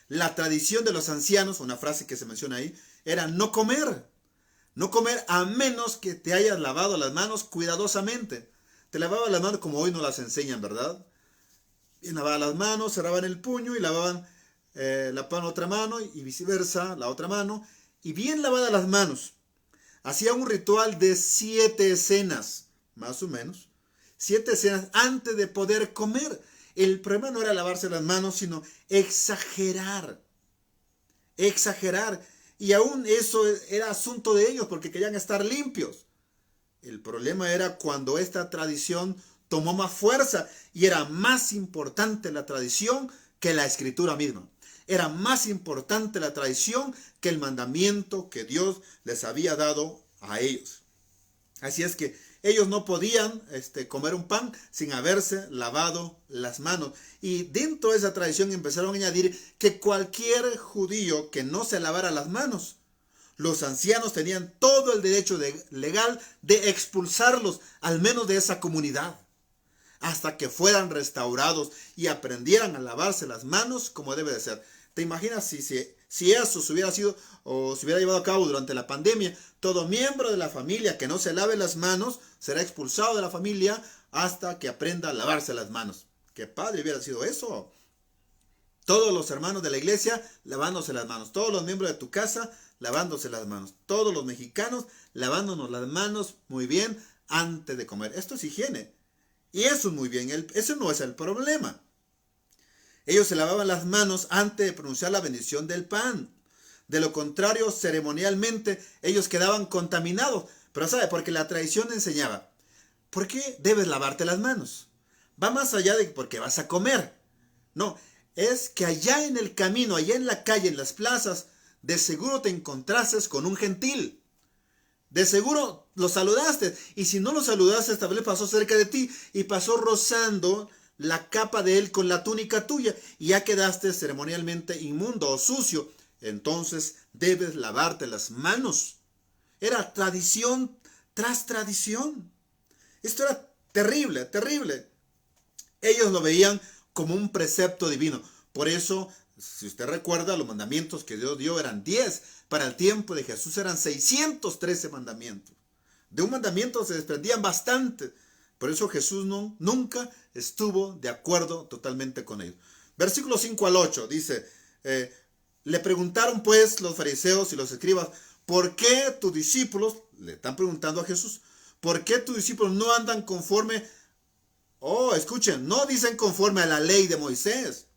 La tradición de los ancianos, una frase que se menciona ahí, era no comer a menos que te hayas lavado las manos cuidadosamente. Te lavaban las manos como hoy nos las enseñan, ¿verdad? Y lavaban las manos, cerraban el puño y lavaban la otra mano y viceversa, la otra mano. Y bien lavadas las manos. Hacía un ritual de 7 escenas, más o menos. 7 escenas antes de poder comer. El problema no era lavarse las manos, sino exagerar. Exagerar. Y aún eso era asunto de ellos, porque querían estar limpios. El problema era cuando esta tradición tomó más fuerza y era más importante la tradición que la escritura misma. Era más importante la tradición que el mandamiento que Dios les había dado a ellos. Así es que ellos no podían comer un pan sin haberse lavado las manos. Y dentro de esa tradición empezaron a añadir que cualquier judío que no se lavara las manos, los ancianos tenían todo el derecho legal de expulsarlos, al menos de esa comunidad, hasta que fueran restaurados y aprendieran a lavarse las manos como debe de ser. ¿Te imaginas si eso se hubiera sido o se hubiera llevado a cabo durante la pandemia? Todo miembro de la familia que no se lave las manos será expulsado de la familia hasta que aprenda a lavarse las manos. ¡Qué padre hubiera sido eso! Todos los hermanos de la iglesia lavándose las manos. Todos los miembros de tu casa lavándose las manos. Todos los mexicanos lavándonos las manos muy bien antes de comer. Esto es higiene. Y eso es muy bien. Eso no es el problema. Ellos se lavaban las manos antes de pronunciar la bendición del pan. De lo contrario, ceremonialmente, ellos quedaban contaminados. Pero ¿sabe? Porque la tradición enseñaba, ¿por qué debes lavarte las manos? Va más allá de porque vas a comer. No, es que allá en el camino, allá en la calle, en las plazas, de seguro te encontraste con un gentil. De seguro lo saludaste. Y si no lo saludaste, tal vez pasó cerca de ti y pasó rozando la capa de él con la túnica tuya y ya quedaste ceremonialmente inmundo o sucio. Entonces debes lavarte las manos. Era tradición tras tradición. Esto era terrible, terrible. Ellos lo veían como un precepto divino. Por eso, si usted recuerda, los mandamientos que Dios dio eran 10. Para el tiempo de Jesús eran 613 mandamientos. De un mandamiento se desprendían bastante. Por eso Jesús nunca estuvo de acuerdo totalmente con ellos. Versículos 5 al 8 dice, le preguntaron pues los fariseos y los escribas, ¿por qué tus discípulos, le están preguntando a Jesús, ¿por qué tus discípulos no andan conforme, escuchen, no dicen conforme a la ley de Moisés?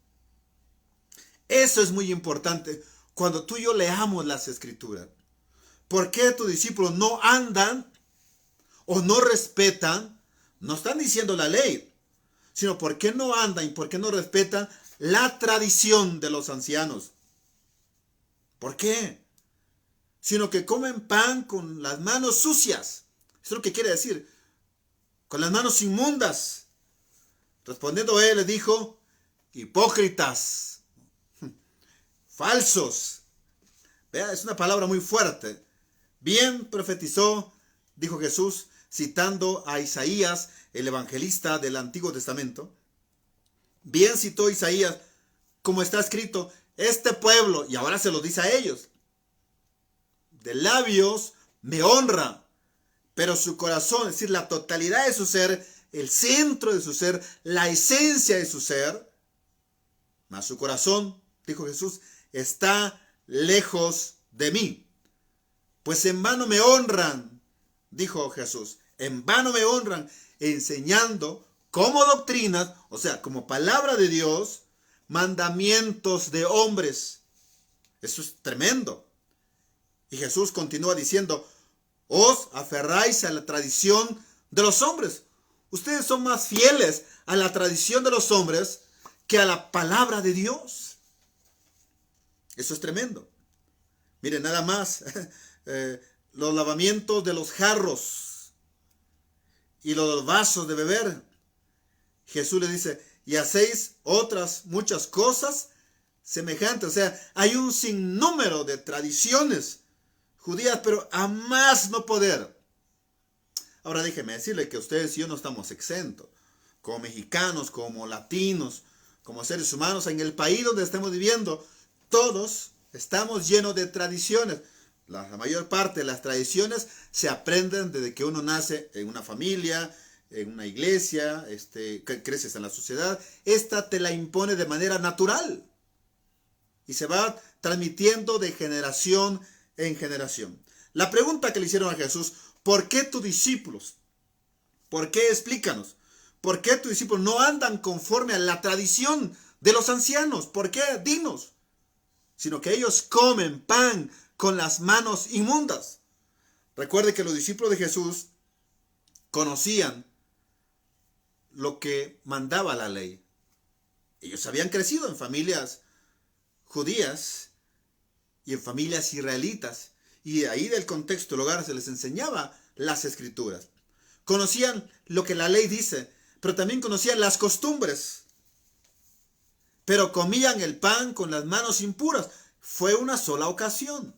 Eso es muy importante. cuando tú y yo leamos las Escrituras, ¿por qué tus discípulos no andan o no respetan? No están diciendo la ley, sino por qué no andan y por qué no respetan la tradición de los ancianos. ¿Por qué? Sino que comen pan con las manos sucias. Eso es lo que quiere decir, con las manos inmundas. Respondiendo él, le dijo: hipócritas, falsos. Vea, es una palabra muy fuerte. Bien profetizó, dijo Jesús, citando a Isaías, el evangelista del Antiguo Testamento. Bien citó Isaías, como está escrito: este pueblo, y ahora se lo dice a ellos, de labios me honra, pero su corazón, es decir, la totalidad de su ser, el centro de su ser, la esencia de su ser, mas su corazón, dijo Jesús, está lejos de mí. Pues en vano me honran, dijo Jesús, en vano me honran, enseñando como doctrinas, o sea, como palabra de Dios, mandamientos de hombres. Eso es tremendo. Y Jesús continúa diciendo: os aferráis a la tradición de los hombres. Ustedes son más fieles a la tradición de los hombres que a la palabra de Dios. Eso es tremendo. Miren, nada más, los lavamientos de los jarros y los vasos de beber. Jesús le dice: y hacéis otras muchas cosas semejantes. O sea, hay un sinnúmero de tradiciones judías, pero a más no poder. Ahora déjeme decirle que ustedes y yo no estamos exentos. Como mexicanos, como latinos, como seres humanos, en el país donde estamos viviendo, todos estamos llenos de tradiciones. La mayor parte de las tradiciones se aprenden desde que uno nace en una familia, en una iglesia, creces en la sociedad. Esta te la impone de manera natural y se va transmitiendo de generación en generación. La pregunta que le hicieron a Jesús: ¿por qué tus discípulos? ¿Por qué? Explícanos. ¿Por qué tus discípulos no andan conforme a la tradición de los ancianos? ¿Por qué? Dinos. Sino que ellos comen pan con las manos inmundas. Recuerde que los discípulos de Jesús conocían lo que mandaba la ley. Ellos habían crecido en familias judías y en familias israelitas, y de ahí del contexto del hogar se les enseñaba las Escrituras. Conocían lo que la ley dice, pero también conocían las costumbres. Pero comían el pan con las manos impuras. Fue una sola ocasión.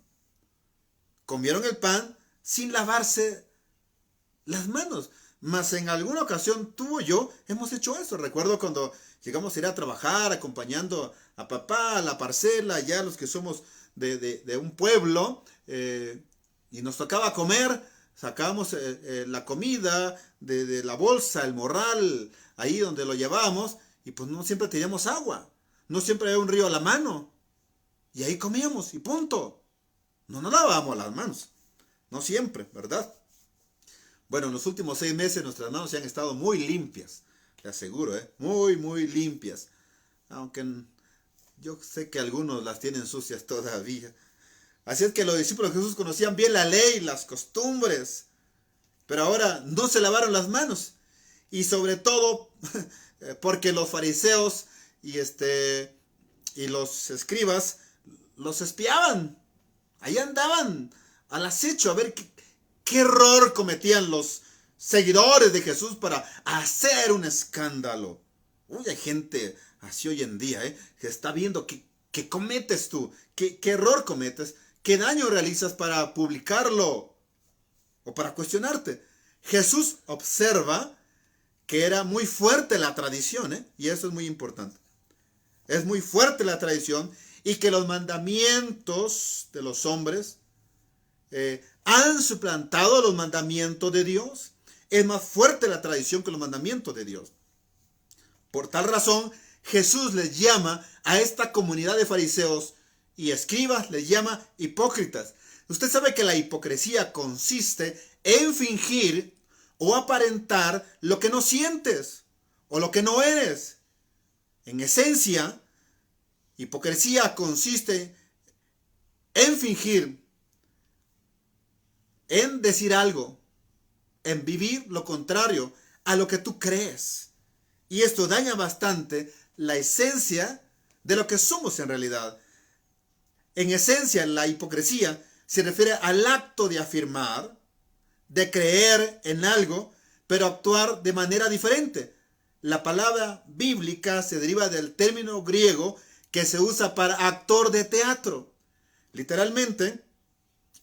Comieron el pan sin lavarse las manos. Mas en alguna ocasión tú y yo hemos hecho eso. Recuerdo cuando llegamos a ir a trabajar acompañando a papá a la parcela, ya los que somos de un pueblo, y nos tocaba comer. Sacábamos la comida de la bolsa, el morral, ahí donde lo llevábamos, y pues no siempre teníamos agua, no siempre había un río a la mano, y ahí comíamos, y punto. No nos lavábamos las manos, no siempre, ¿verdad? Bueno, en los últimos 6 meses nuestras manos se han estado muy limpias, te aseguro, muy, muy limpias, aunque yo sé que algunos las tienen sucias todavía. Así es que los discípulos de Jesús conocían bien la ley, las costumbres, pero ahora no se lavaron las manos. Y sobre todo porque los fariseos y los escribas los espiaban. Ahí andaban al acecho a ver qué error cometían los seguidores de Jesús para hacer un escándalo. Uy, hay gente así hoy en día, que está viendo qué cometes tú, qué error cometes, qué daño realizas para publicarlo o para cuestionarte. Jesús observa que era muy fuerte la tradición, y eso es muy importante. Es muy fuerte la tradición y que los mandamientos de los hombres han suplantado los mandamientos de Dios. Es más fuerte la tradición que los mandamientos de Dios. Por tal razón, Jesús les llama a esta comunidad de fariseos y escribas, les llama hipócritas. Usted sabe que la hipocresía consiste en fingir o aparentar lo que no sientes o lo que no eres. En esencia, hipocresía consiste en fingir, en decir algo, en vivir lo contrario a lo que tú crees. Y esto daña bastante la esencia de lo que somos en realidad. En esencia, la hipocresía se refiere al acto de afirmar, de creer en algo, pero actuar de manera diferente. La palabra bíblica se deriva del término griego que se usa para actor de teatro. Literalmente,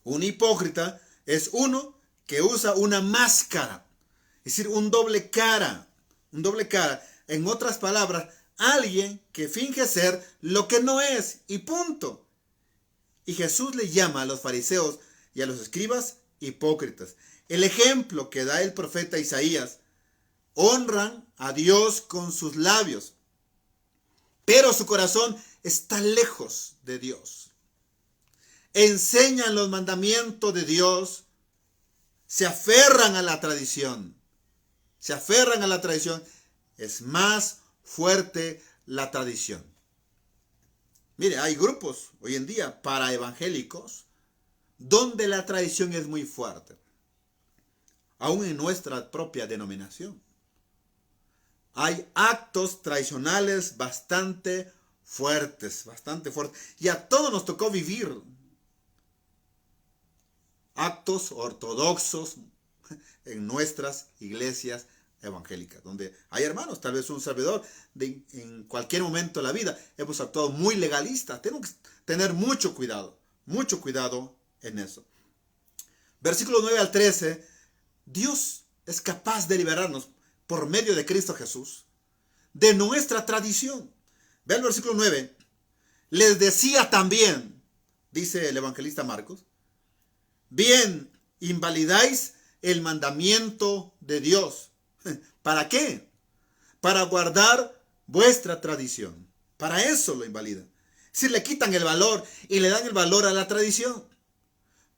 un hipócrita es uno que usa una máscara, es decir, un doble cara. Un doble cara. En otras palabras, alguien que finge ser lo que no es y punto. Y Jesús le llama a los fariseos y a los escribas hipócritas. El ejemplo que da el profeta Isaías: honran a Dios con sus labios, pero su corazón está lejos de Dios. Enseñan los mandamientos de Dios, se aferran a la tradición. Se aferran a la tradición. Es más fuerte la tradición. Mire, hay grupos hoy en día para evangélicos donde la tradición es muy fuerte. Aún en nuestra propia denominación hay actos tradicionales bastante fuertes. Y a todos nos tocó vivir actos ortodoxos en nuestras iglesias evangélicas, donde hay hermanos, tal vez un servidor, en cualquier momento de la vida hemos actuado muy legalistas. Tenemos que tener mucho cuidado en eso. Versículos 9 al 13, Dios es capaz de liberarnos por medio de Cristo Jesús de nuestra tradición. Ve el versículo 9. Les decía también, dice el evangelista Marcos, bien, invalidáis el mandamiento de Dios. ¿Para qué? Para guardar vuestra tradición. Para eso lo invalidan. Si le quitan el valor y le dan el valor a la tradición.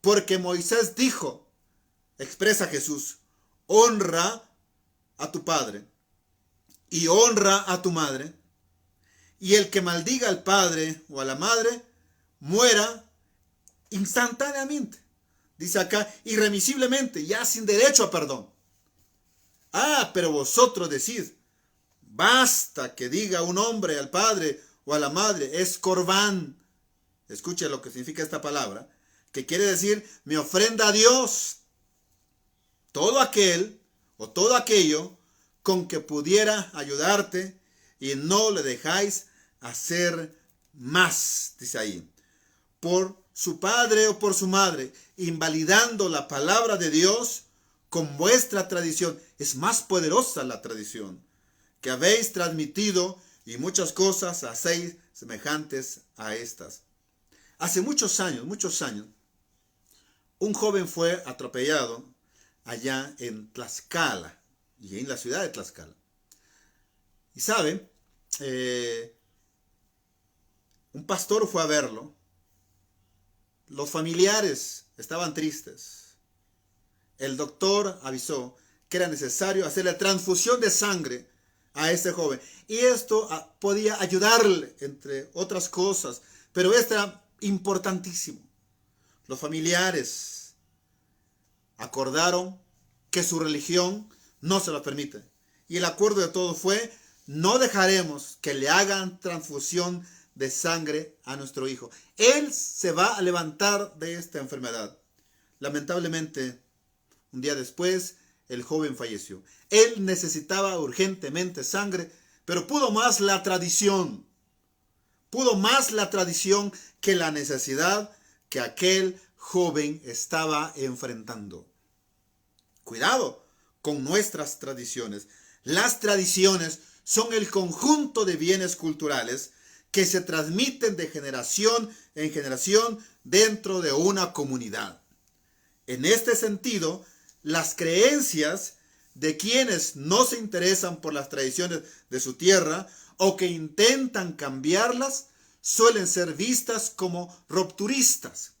Porque Moisés dijo, expresa Jesús, honra a tu padre y honra a tu madre, y el que maldiga al padre o a la madre muera instantáneamente. Dice acá, irremisiblemente, ya sin derecho a perdón. Pero vosotros decís, basta que diga un hombre al padre o a la madre, es corbán. Escucha lo que significa esta palabra, que quiere decir, me ofrenda a Dios todo aquel o todo aquello con que pudiera ayudarte, y no le dejáis hacer más, dice ahí, por su padre o por su madre, invalidando la palabra de Dios con vuestra tradición. Es más poderosa la tradición que habéis transmitido, y muchas cosas hacéis semejantes a estas. Hace muchos años, un joven fue atropellado allá en Tlaxcala, y en la ciudad de Tlaxcala. Y saben, un pastor fue a verlo. Los familiares estaban tristes. El doctor avisó que era necesario hacerle transfusión de sangre a este joven. Y esto podía ayudarle, entre otras cosas. Pero esto era importantísimo. Los familiares acordaron que su religión no se lo permite. Y el acuerdo de todos fue, no dejaremos que le hagan transfusión de sangre a nuestro hijo. Él se va a levantar de esta enfermedad. Lamentablemente, un día después, el joven falleció. Él necesitaba urgentemente sangre, pero pudo más la tradición. Pudo más la tradición que la necesidad que aquel joven estaba enfrentando. Cuidado con nuestras tradiciones. Las tradiciones son el conjunto de bienes culturales que se transmiten de generación en generación dentro de una comunidad. En este sentido, las creencias de quienes no se interesan por las tradiciones de su tierra o que intentan cambiarlas suelen ser vistas como rupturistas.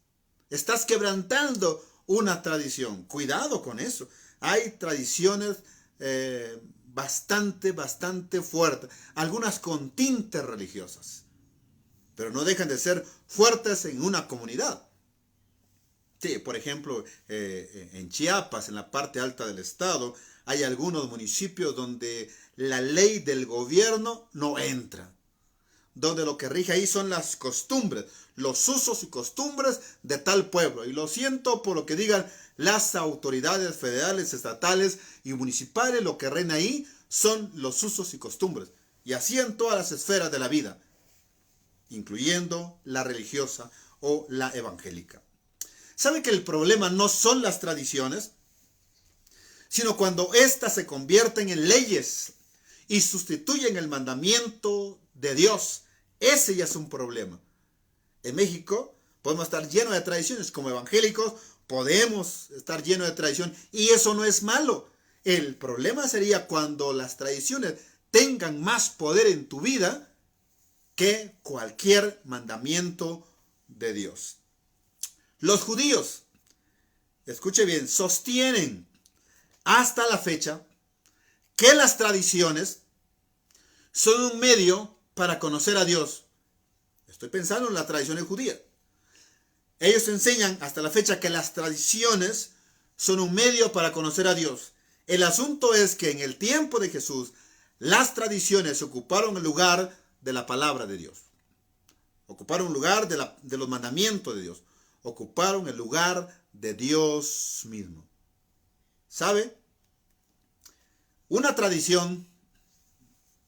Estás quebrantando una tradición. Cuidado con eso. Hay tradiciones bastante fuertes, algunas con tintes religiosas. pero no dejan de ser fuertes en una comunidad. Sí, por ejemplo, en Chiapas, en la parte alta del estado, hay algunos municipios donde la ley del gobierno no entra, donde lo que rige ahí son las costumbres, los usos y costumbres de tal pueblo. Y lo siento por lo que digan las autoridades federales, estatales y municipales, lo que reina ahí son los usos y costumbres. Y así en todas las esferas de la vida, incluyendo la religiosa o la evangélica. ¿Sabe que el problema no son las tradiciones, sino cuando éstas se convierten en leyes y sustituyen el mandamiento de Dios? Ese ya es un problema. En México podemos estar llenos de tradiciones. Como evangélicos podemos estar llenos de tradición y eso no es malo. El problema sería cuando las tradiciones tengan más poder en tu vida que cualquier mandamiento de Dios. Los judíos, escuche bien, sostienen hasta la fecha que las tradiciones son un medio para conocer a Dios. Estoy pensando en las tradiciones judías. Ellos enseñan hasta la fecha que las tradiciones son un medio para conocer a Dios. El asunto es que en el tiempo de Jesús, las tradiciones ocuparon el lugar de la palabra de Dios. Ocuparon el lugar de los mandamientos de Dios. Ocuparon el lugar de Dios mismo. ¿Sabe? Una tradición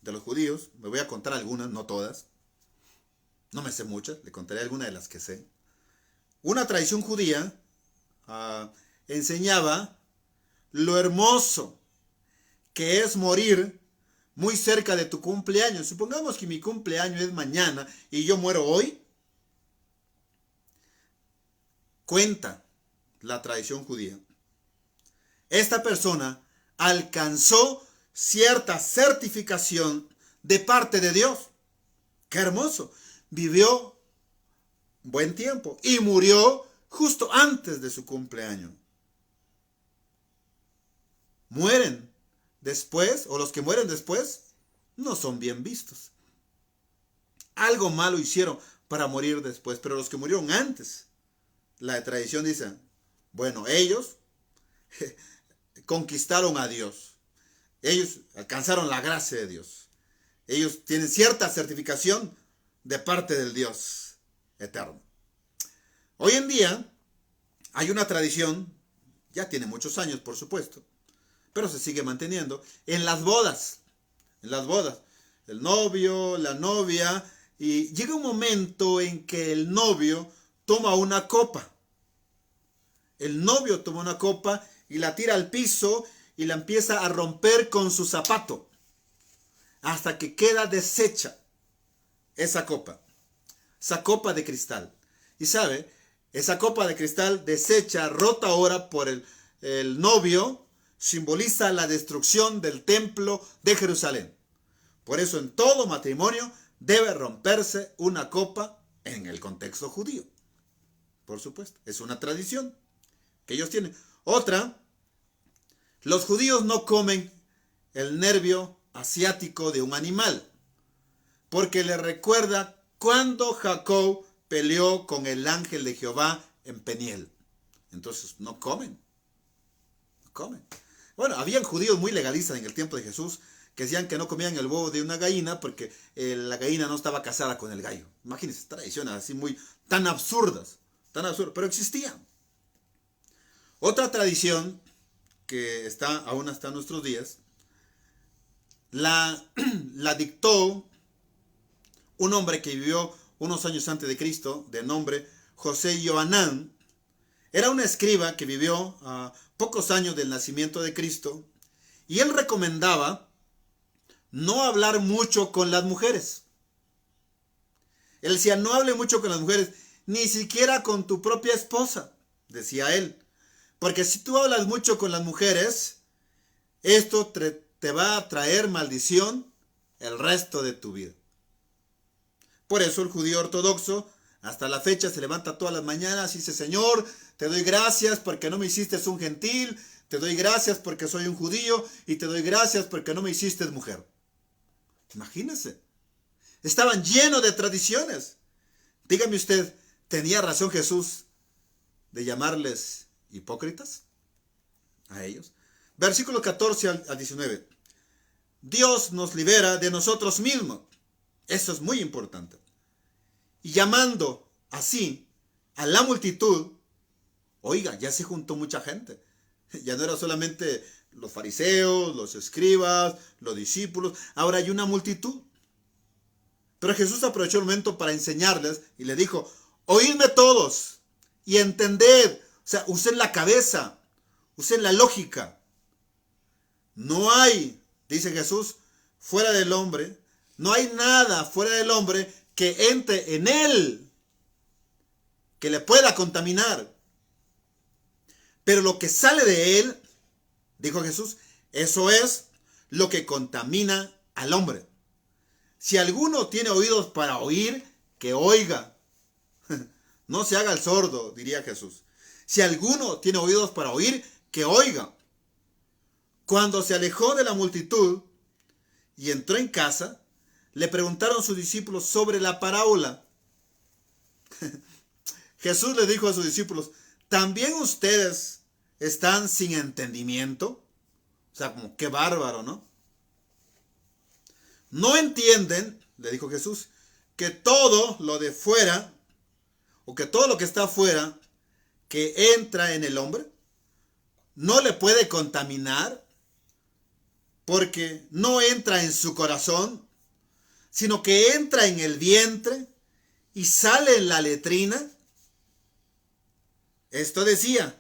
de los judíos, me voy a contar algunas, no todas. No me sé muchas, le contaré algunas de las que sé. Una tradición judía enseñaba lo hermoso que es morir muy cerca de tu cumpleaños. Supongamos que mi cumpleaños es mañana y yo muero hoy. Cuenta la tradición judía. Esta persona alcanzó cierta certificación de parte de Dios. ¡Qué hermoso! Vivió buen tiempo y murió justo antes de su cumpleaños. Mueren después, o los que mueren después, no son bien vistos. Algo malo hicieron para morir después, pero los que murieron antes, la tradición dice, bueno, ellos conquistaron a Dios. Ellos alcanzaron la gracia de Dios. Ellos tienen cierta certificación de parte del Dios eterno. Hoy en día hay una tradición, ya tiene muchos años por supuesto, pero se sigue manteniendo, en las bodas. En las bodas, el novio, la novia, y llega un momento en que el novio toma una copa. El novio toma una copa y la tira al piso y la empieza a romper con su zapato hasta que queda deshecha esa copa de cristal. Y sabe, esa copa de cristal deshecha, rota ahora por el novio, simboliza la destrucción del templo de Jerusalén. Por eso en todo matrimonio debe romperse una copa en el contexto judío. Por supuesto, es una tradición que ellos tienen. Otra, los judíos no comen el nervio asiático de un animal, porque le recuerda cuando Jacob peleó con el ángel de Jehová en Peniel. Entonces no comen. No comen. Bueno, habían judíos muy legalistas en el tiempo de Jesús que decían que no comían el huevo de una gallina porque la gallina no estaba casada con el gallo. Imagínense, tradiciones así tan absurdas, pero existían. Otra tradición que está aún hasta nuestros días, la dictó un hombre que vivió unos años antes de Cristo, de nombre José Joanán. Era un escriba que vivió a pocos años del nacimiento de Cristo, y él recomendaba no hablar mucho con las mujeres. Él decía, no hable mucho con las mujeres, ni siquiera con tu propia esposa, decía él. Porque si tú hablas mucho con las mujeres, esto te va a traer maldición el resto de tu vida. Por eso el judío ortodoxo hasta la fecha se levanta todas las mañanas y dice, Señor, te doy gracias porque no me hiciste un gentil, te doy gracias porque soy un judío y te doy gracias porque no me hiciste mujer. Imagínense, estaban llenos de tradiciones. Dígame usted, ¿tenía razón Jesús de llamarles hipócritas a ellos? Versículo 14 al 19. Dios nos libera de nosotros mismos. Eso es muy importante. Y llamando así a la multitud, oiga, ya se juntó mucha gente. Ya no era solamente los fariseos, los escribas, los discípulos. Ahora hay una multitud. Pero Jesús aprovechó el momento para enseñarles y le dijo, oídme todos y entended. O sea, usen la cabeza, usen la lógica. No hay, dice Jesús, fuera del hombre, no hay nada fuera del hombre que entre en él, que le pueda contaminar. Pero lo que sale de él, dijo Jesús, eso es lo que contamina al hombre. Si alguno tiene oídos para oír, que oiga. No se haga el sordo, diría Jesús. Si alguno tiene oídos para oír, que oiga. Cuando se alejó de la multitud y entró en casa, le preguntaron sus discípulos sobre la parábola. Jesús le dijo a sus discípulos, ¿también ustedes están sin entendimiento? O sea, como qué bárbaro, ¿no? ¿No entienden, le dijo Jesús, que todo lo de fuera, o que todo lo que está afuera, que entra en el hombre, no le puede contaminar, porque no entra en su corazón, sino que entra en el vientre y sale en la letrina? Esto decía,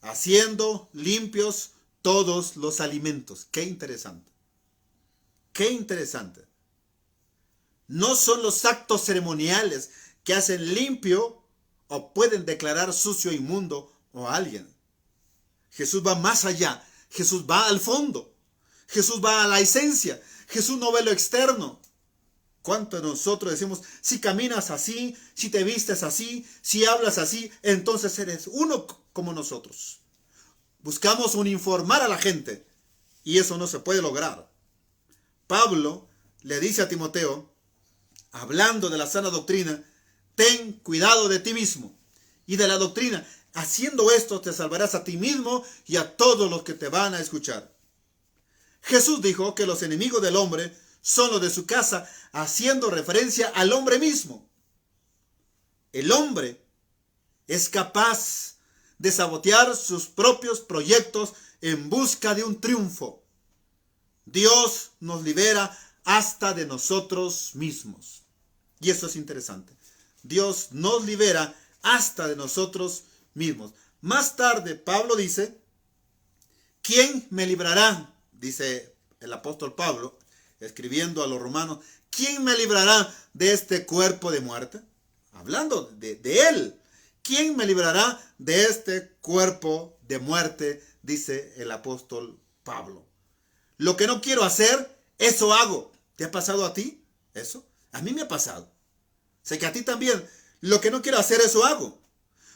haciendo limpios todos los alimentos. Qué interesante. Qué interesante. No son los actos ceremoniales que hacen limpio o pueden declarar sucio, inmundo a alguien. Jesús va más allá. Jesús va al fondo. Jesús va a la esencia. Jesús no ve lo externo. ¿Cuánto de nosotros decimos, si caminas así, si te vistes así, si hablas así, entonces eres uno como nosotros? Buscamos uniformar a la gente y eso no se puede lograr. Pablo le dice a Timoteo, hablando de la sana doctrina, ten cuidado de ti mismo y de la doctrina. Haciendo esto te salvarás a ti mismo y a todos los que te van a escuchar. Jesús dijo que los enemigos del hombre son los de su casa, haciendo referencia al hombre mismo. El hombre es capaz de sabotear sus propios proyectos en busca de un triunfo. Dios nos libera hasta de nosotros mismos. Y eso es interesante. Dios nos libera hasta de nosotros mismos. Más tarde, Pablo dice, ¿quién me librará? Dice el apóstol Pablo, escribiendo a los romanos, ¿quién me librará de este cuerpo de muerte? Hablando de él. ¿Quién me librará de este cuerpo de muerte? Dice el apóstol Pablo. Lo que no quiero hacer, eso hago. ¿Te ha pasado a ti eso? A mí me ha pasado. Sé que a ti también. Lo que no quiero hacer, eso hago.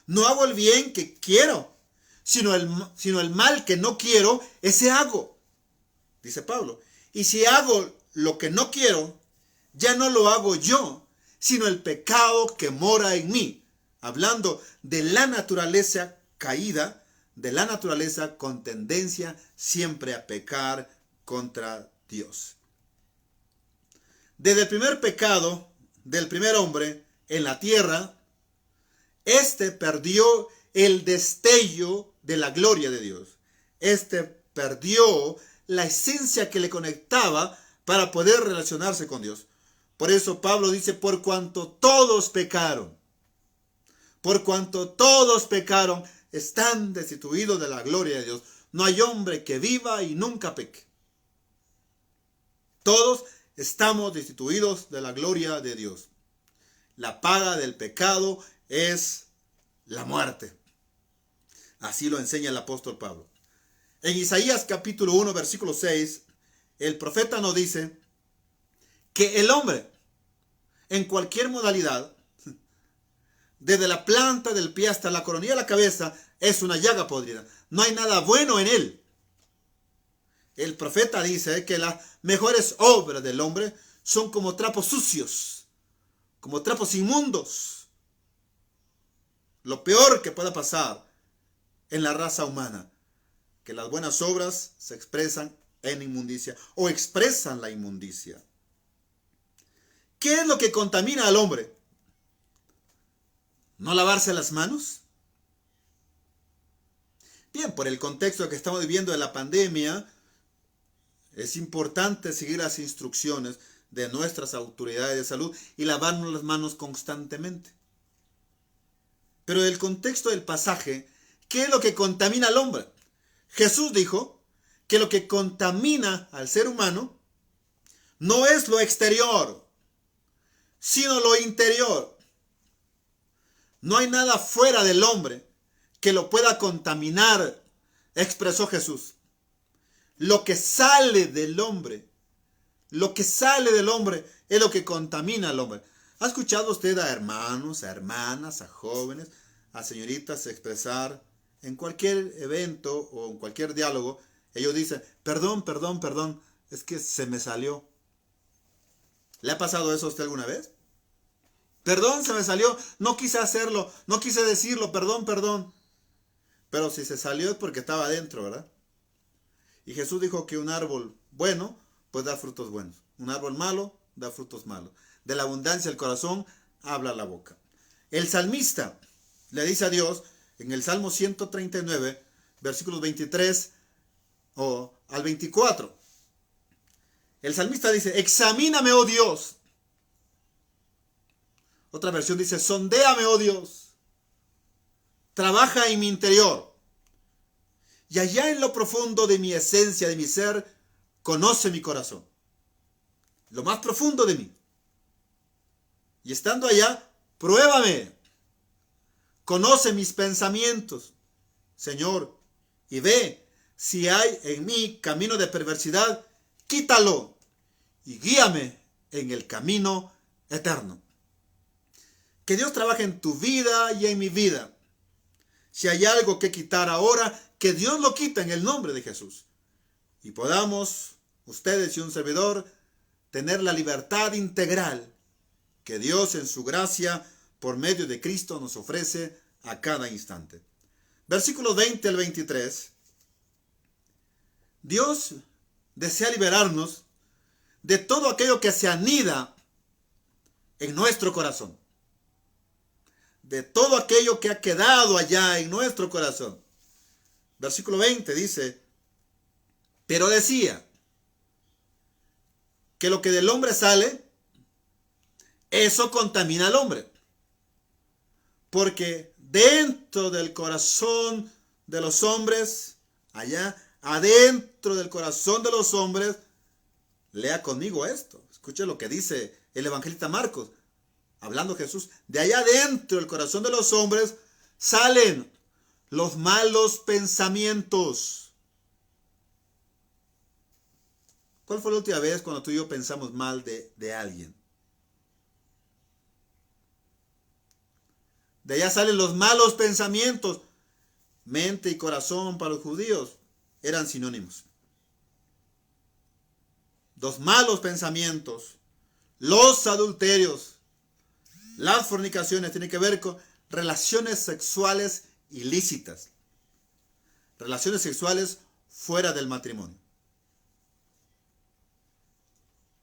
No hago el bien que quiero, sino el mal que no quiero, ese hago. Dice Pablo. Y si hago lo que no quiero, ya no lo hago yo, sino el pecado que mora en mí. Hablando de la naturaleza caída, de la naturaleza con tendencia siempre a pecar contra Dios. Desde el primer pecado del primer hombre en la tierra, este perdió el destello de la gloria de Dios. Este perdió la esencia que le conectaba para poder relacionarse con Dios. Por eso Pablo dice, por cuanto todos pecaron, están destituidos de la gloria de Dios. No hay hombre que viva y nunca peque. Todos estamos destituidos de la gloria de Dios. La paga del pecado es la muerte. Así lo enseña el apóstol Pablo. En Isaías capítulo 1, versículo 6, el profeta nos dice que el hombre, en cualquier modalidad, desde la planta del pie hasta la coronilla de la cabeza, es una llaga podrida. No hay nada bueno en él. El profeta dice que las mejores obras del hombre son como trapos sucios, como trapos inmundos. Lo peor que pueda pasar en la raza humana, que las buenas obras se expresan en inmundicia o expresan la inmundicia. ¿Qué es lo que contamina al hombre? ¿No lavarse las manos? Bien, por el contexto que estamos viviendo de la pandemia, es importante seguir las instrucciones de nuestras autoridades de salud y lavarnos las manos constantemente. Pero el contexto del pasaje, ¿qué es lo que contamina al hombre? Jesús dijo que lo que contamina al ser humano no es lo exterior, sino lo interior. No hay nada fuera del hombre que lo pueda contaminar, expresó Jesús. Lo que sale del hombre es lo que contamina al hombre. ¿Ha escuchado usted a hermanos, a hermanas, a jóvenes, a señoritas expresar en cualquier evento o en cualquier diálogo? Ellos dicen, perdón, es que se me salió. ¿Le ha pasado eso a usted alguna vez? Perdón, se me salió, no quise hacerlo, no quise decirlo, perdón. Pero si se salió es porque estaba adentro, ¿verdad? Y Jesús dijo que un árbol bueno, pues da frutos buenos. Un árbol malo, da frutos malos. De la abundancia del corazón, habla la boca. El salmista le dice a Dios, en el Salmo 139, versículos 23 al 24. El salmista dice, examíname, oh Dios. Otra versión dice, sondéame, oh Dios. Trabaja en mi interior. Y allá en lo profundo de mi esencia, de mi ser, conoce mi corazón. Lo más profundo de mí. Y estando allá, pruébame. Conoce mis pensamientos, Señor, y ve si hay en mí camino de perversidad, quítalo y guíame en el camino eterno. Que Dios trabaje en tu vida y en mi vida. Si hay algo que quitar ahora, que Dios lo quite en el nombre de Jesús. Y podamos, ustedes y un servidor, tener la libertad integral que Dios en su gracia, por medio de Cristo, nos ofrece a cada instante. Versículos 20 al 23. Dios desea liberarnos de todo aquello que se anida en nuestro corazón. De todo aquello que ha quedado allá en nuestro corazón. Versículo 20 dice, pero decía que lo que del hombre sale, eso contamina al hombre. Porque dentro del corazón de los hombres, allá adentro del corazón de los hombres, lea conmigo esto. Escuche lo que dice el evangelista Marcos. Hablando Jesús, de allá adentro del corazón de los hombres salen los malos pensamientos. ¿Cuál fue la última vez cuando tú y yo pensamos mal de alguien? De allá salen los malos pensamientos. Mente y corazón para los judíos eran sinónimos. Los malos pensamientos, los adulterios, las fornicaciones tienen que ver con relaciones sexuales ilícitas. Relaciones sexuales fuera del matrimonio.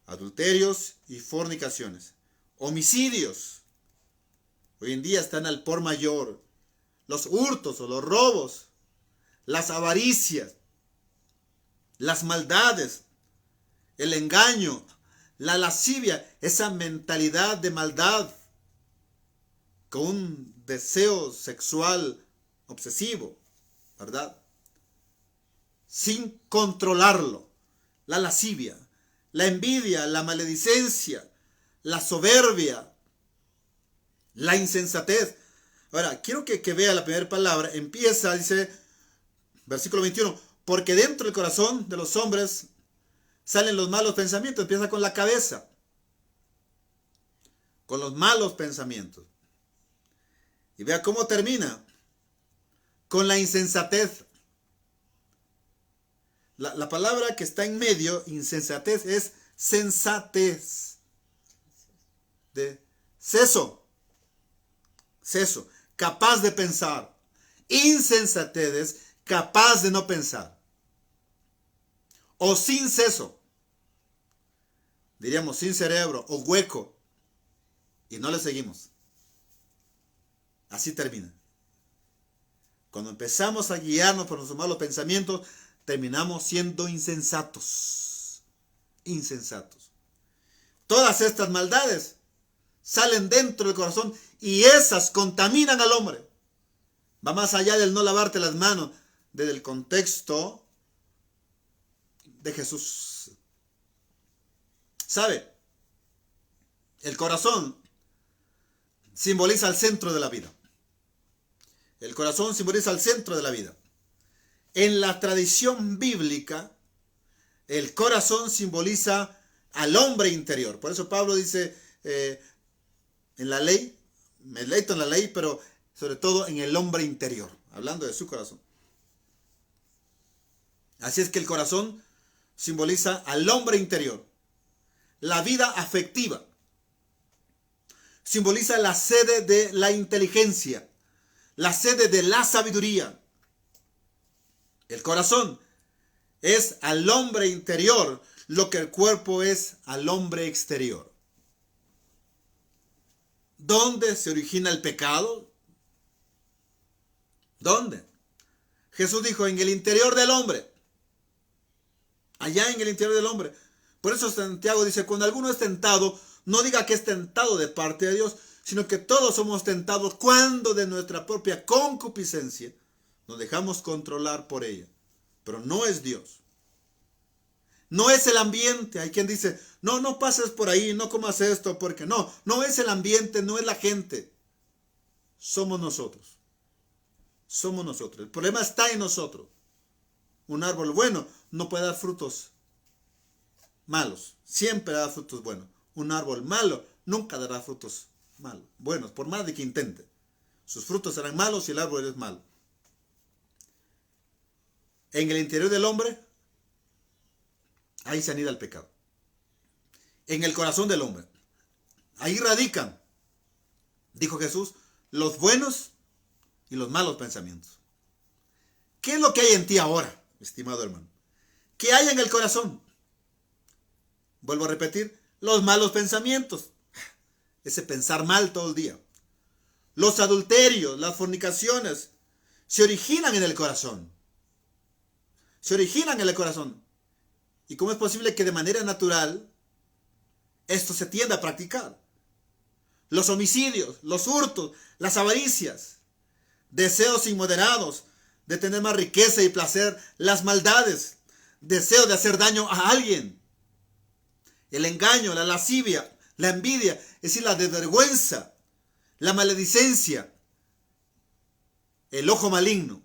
Adulterios y fornicaciones. Homicidios. Hoy en día están al por mayor. Los hurtos o los robos. Las avaricias. Las maldades. El engaño. La lascivia. Esa mentalidad de maldad. Con un deseo sexual obsesivo, ¿verdad? Sin controlarlo. La lascivia, la envidia, la maledicencia, la soberbia, la insensatez. Ahora, quiero que vea la primera palabra. Empieza, dice, versículo 21, porque dentro del corazón de los hombres salen los malos pensamientos. Empieza con la cabeza, con los malos pensamientos. Y vea cómo termina. Con la insensatez. La palabra que está en medio, insensatez, es sensatez. Seso, capaz de pensar. Insensatez, capaz de no pensar. O sin seso, diríamos sin cerebro o hueco, y no le seguimos. Así termina. Cuando empezamos a guiarnos por nuestros malos pensamientos, terminamos siendo insensatos. Insensatos. Todas estas maldades salen dentro del corazón y esas contaminan al hombre. Va más allá del no lavarte las manos, desde el contexto de Jesús. ¿Sabe? El corazón simboliza el centro de la vida. El corazón simboliza el centro de la vida. En la tradición bíblica, el corazón simboliza al hombre interior. Por eso Pablo dice en la ley, me deleito en la ley, pero sobre todo en el hombre interior, hablando de su corazón. Así es que el corazón simboliza al hombre interior. La vida afectiva simboliza la sede de la inteligencia, la sede de la sabiduría. El corazón es al hombre interior lo que el cuerpo es al hombre exterior. ¿Dónde se origina el pecado? ¿Dónde? Jesús dijo, en el interior del hombre. Allá en el interior del hombre. Por eso Santiago dice, cuando alguno es tentado, no diga que es tentado de parte de Dios, sino que todos somos tentados cuando de nuestra propia concupiscencia nos dejamos controlar por ella. Pero no es Dios. No es el ambiente. Hay quien dice, no pases por ahí, no comas esto, porque no es el ambiente, no es la gente. Somos nosotros. Somos nosotros. El problema está en nosotros. Un árbol bueno no puede dar frutos malos. Siempre da frutos buenos. Un árbol malo nunca dará frutos malos, buenos, por más de que intente. Sus frutos serán malos y el árbol es malo. En el interior del hombre, ahí se anida el pecado. En el corazón del hombre, ahí radican, dijo Jesús, los buenos y los malos pensamientos. ¿Qué es lo que hay en ti ahora, estimado hermano? ¿Qué hay en el corazón? Vuelvo a repetir, los malos pensamientos. Ese pensar mal todo el día. Los adulterios, las fornicaciones, se originan en el corazón. Se originan en el corazón. ¿Y cómo es posible que de manera natural esto se tienda a practicar? Los homicidios, los hurtos, las avaricias, deseos inmoderados de tener más riqueza y placer, las maldades, deseo de hacer daño a alguien, el engaño, la lascivia, la envidia, es decir, la desvergüenza, la maledicencia, el ojo maligno,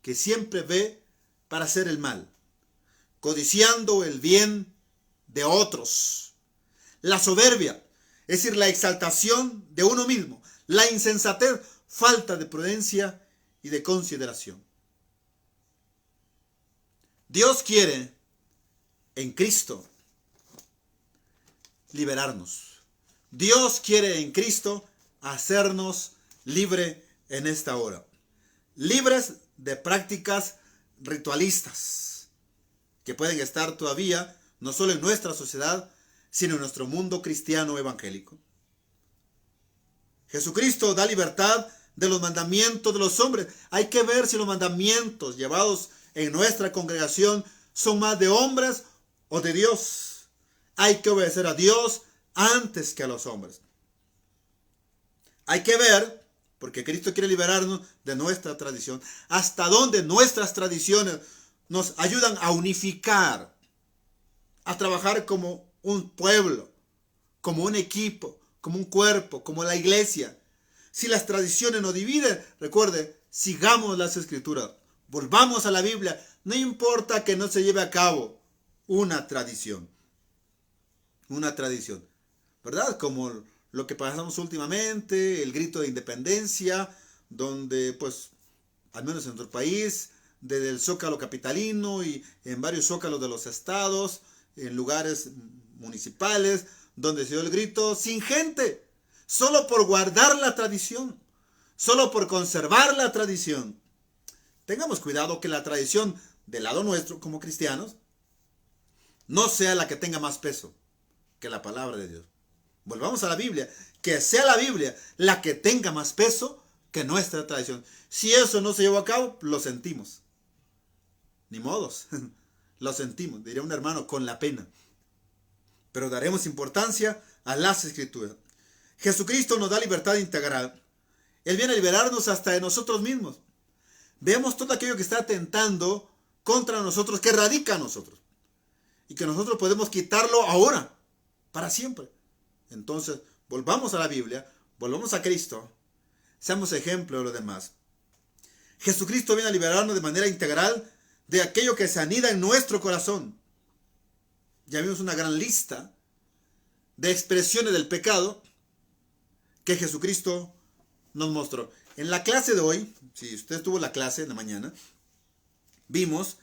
que siempre ve para hacer el mal, codiciando el bien de otros, la soberbia, es decir, la exaltación de uno mismo, la insensatez, falta de prudencia y de consideración. Dios quiere en Cristo liberarnos. Dios quiere en Cristo hacernos libre en esta hora. Libres de prácticas ritualistas que pueden estar todavía no solo en nuestra sociedad, sino en nuestro mundo cristiano evangélico. Jesucristo da libertad de los mandamientos de los hombres. Hay que ver si los mandamientos llevados en nuestra congregación son más de hombres o de Dios. Hay que obedecer a Dios antes que a los hombres. Hay que ver, porque Cristo quiere liberarnos de nuestra tradición, hasta dónde nuestras tradiciones nos ayudan a unificar, a trabajar como un pueblo, como un equipo, como un cuerpo, como la iglesia. Si las tradiciones nos dividen, recuerde, sigamos las Escrituras, volvamos a la Biblia, no importa que no se lleve a cabo una tradición, ¿verdad? Como lo que pasamos últimamente, el grito de independencia, donde pues, al menos en nuestro país, desde el Zócalo capitalino y en varios zócalos de los estados, en lugares municipales, donde se dio el grito sin gente, solo por guardar la tradición, solo por conservar la tradición. Tengamos cuidado que la tradición del lado nuestro como cristianos no sea la que tenga más peso que la palabra de Dios. Volvamos a la Biblia, que sea la Biblia la que tenga más peso que nuestra tradición. Si eso no se llevó a cabo, lo sentimos. Ni modos, lo sentimos, diría un hermano, con la pena. Pero daremos importancia a las Escrituras. Jesucristo nos da libertad integral. Él viene a liberarnos hasta de nosotros mismos. Veamos todo aquello que está atentando contra nosotros, que radica en nosotros. Y que nosotros podemos quitarlo ahora, para siempre. Entonces, volvamos a la Biblia, volvamos a Cristo, seamos ejemplo de los demás. Jesucristo viene a liberarnos de manera integral de aquello que se anida en nuestro corazón. Ya vimos una gran lista de expresiones del pecado que Jesucristo nos mostró. En la clase de hoy, si usted tuvo la clase en la mañana, vimos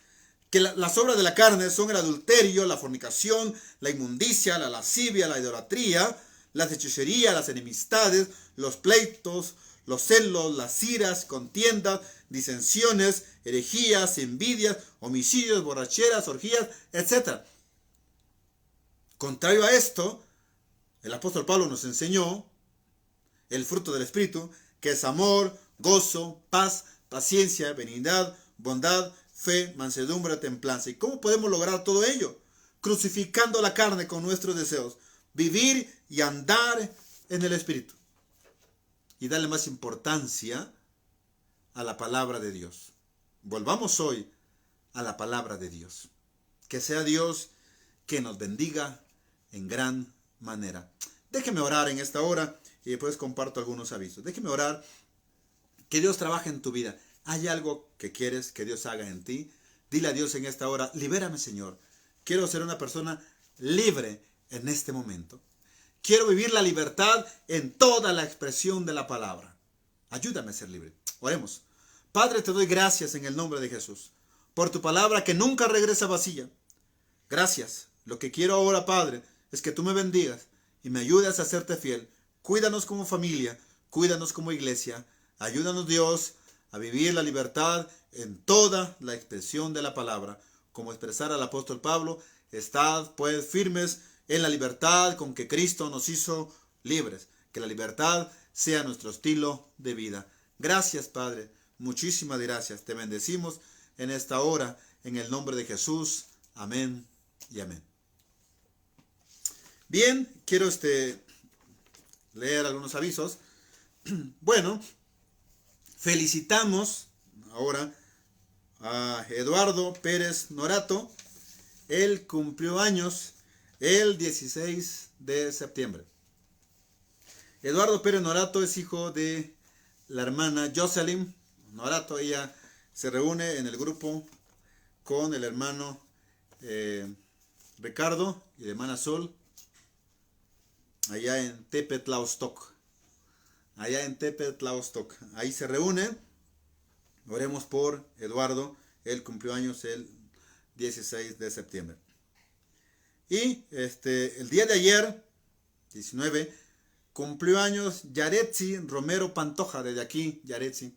que las obras de la carne son el adulterio, la fornicación, la inmundicia, la lascivia, la idolatría, las hechicerías, las enemistades, los pleitos, los celos, las iras, contiendas, disensiones, herejías, envidias, homicidios, borracheras, orgías, etc. Contrario a esto, el apóstol Pablo nos enseñó el fruto del Espíritu, que es amor, gozo, paz, paciencia, benignidad, bondad, fe, mansedumbre, templanza. ¿Y cómo podemos lograr todo ello? Crucificando la carne con nuestros deseos. Vivir y andar en el Espíritu. Y darle más importancia a la palabra de Dios. Volvamos hoy a la palabra de Dios. Que sea Dios que nos bendiga en gran manera. Déjeme orar en esta hora y después comparto algunos avisos. Déjeme orar. Que Dios trabaje en tu vida. ¿Hay algo que quieres que Dios haga en ti? Dile a Dios en esta hora, libérame, Señor. Quiero ser una persona libre en este momento. Quiero vivir la libertad en toda la expresión de la palabra. Ayúdame a ser libre. Oremos. Padre, te doy gracias en el nombre de Jesús por tu palabra que nunca regresa vacía. Gracias. Lo que quiero ahora, Padre, es que tú me bendigas y me ayudes a serte fiel. Cuídanos como familia, cuídanos como iglesia. Ayúdanos, Dios, a vivir la libertad en toda la expresión de la palabra. Como expresara el apóstol Pablo, estad pues firmes en la libertad con que Cristo nos hizo libres. Que la libertad sea nuestro estilo de vida. Gracias, Padre. Muchísimas gracias. Te bendecimos en esta hora, en el nombre de Jesús. Amén y amén. Bien, quiero leer algunos avisos. Bueno, felicitamos ahora a Eduardo Pérez Norato. Él cumplió años el 16 de septiembre. Eduardo Pérez Norato es hijo de la hermana Jocelyn Norato. Ella se reúne en el grupo con el hermano Ricardo y la hermana Sol allá en Tepetlaustoc. Ahí se reúnen. Oremos por Eduardo. Él cumplió años el 16 de septiembre. Y el día de ayer, 19, cumplió años Yaretsi Romero Pantoja. Desde aquí, Yaretsi,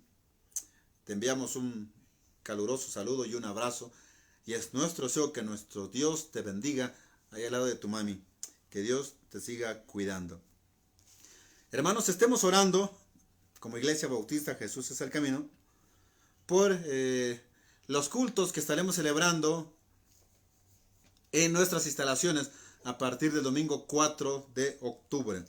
te enviamos un caluroso saludo y un abrazo. Y es nuestro deseo que nuestro Dios te bendiga ahí al lado de tu mami. Que Dios te siga cuidando. Hermanos, estemos orando como Iglesia Bautista Jesús es el Camino por los cultos que estaremos celebrando en nuestras instalaciones a partir del domingo 4 de octubre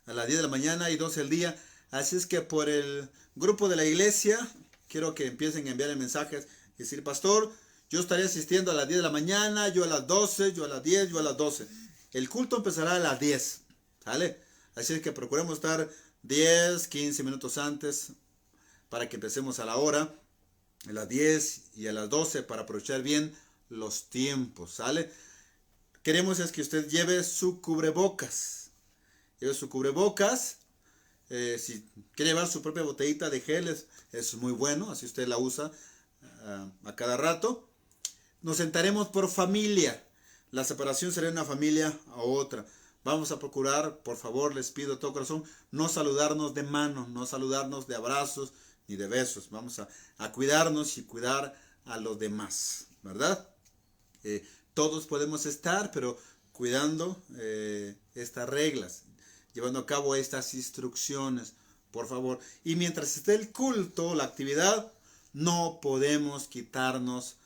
a las 10 de la mañana y 12 del día. Así es que por el grupo de la iglesia quiero que empiecen a enviar mensajes y decir: pastor, yo estaré asistiendo a las 10 de la mañana, yo a las 12, yo a las 10, yo a las 12. El culto empezará a las 10, ¿sale? Así es que procuremos estar 10, 15 minutos antes para que empecemos a la hora, a las 10 y a las 12 para aprovechar bien los tiempos, ¿sale? Queremos es que usted lleve su cubrebocas. Lleve su cubrebocas. Si quiere llevar su propia botellita de gel, es muy bueno, así usted la usa a cada rato. Nos sentaremos por familia. La separación será de una familia a otra. Vamos a procurar, por favor, les pido de todo corazón, no saludarnos de manos, no saludarnos de abrazos ni de besos. Vamos a cuidarnos y cuidar a los demás, ¿verdad? Todos podemos estar, pero cuidando estas reglas, llevando a cabo estas instrucciones, por favor. Y mientras esté el culto, la actividad, no podemos quitarnos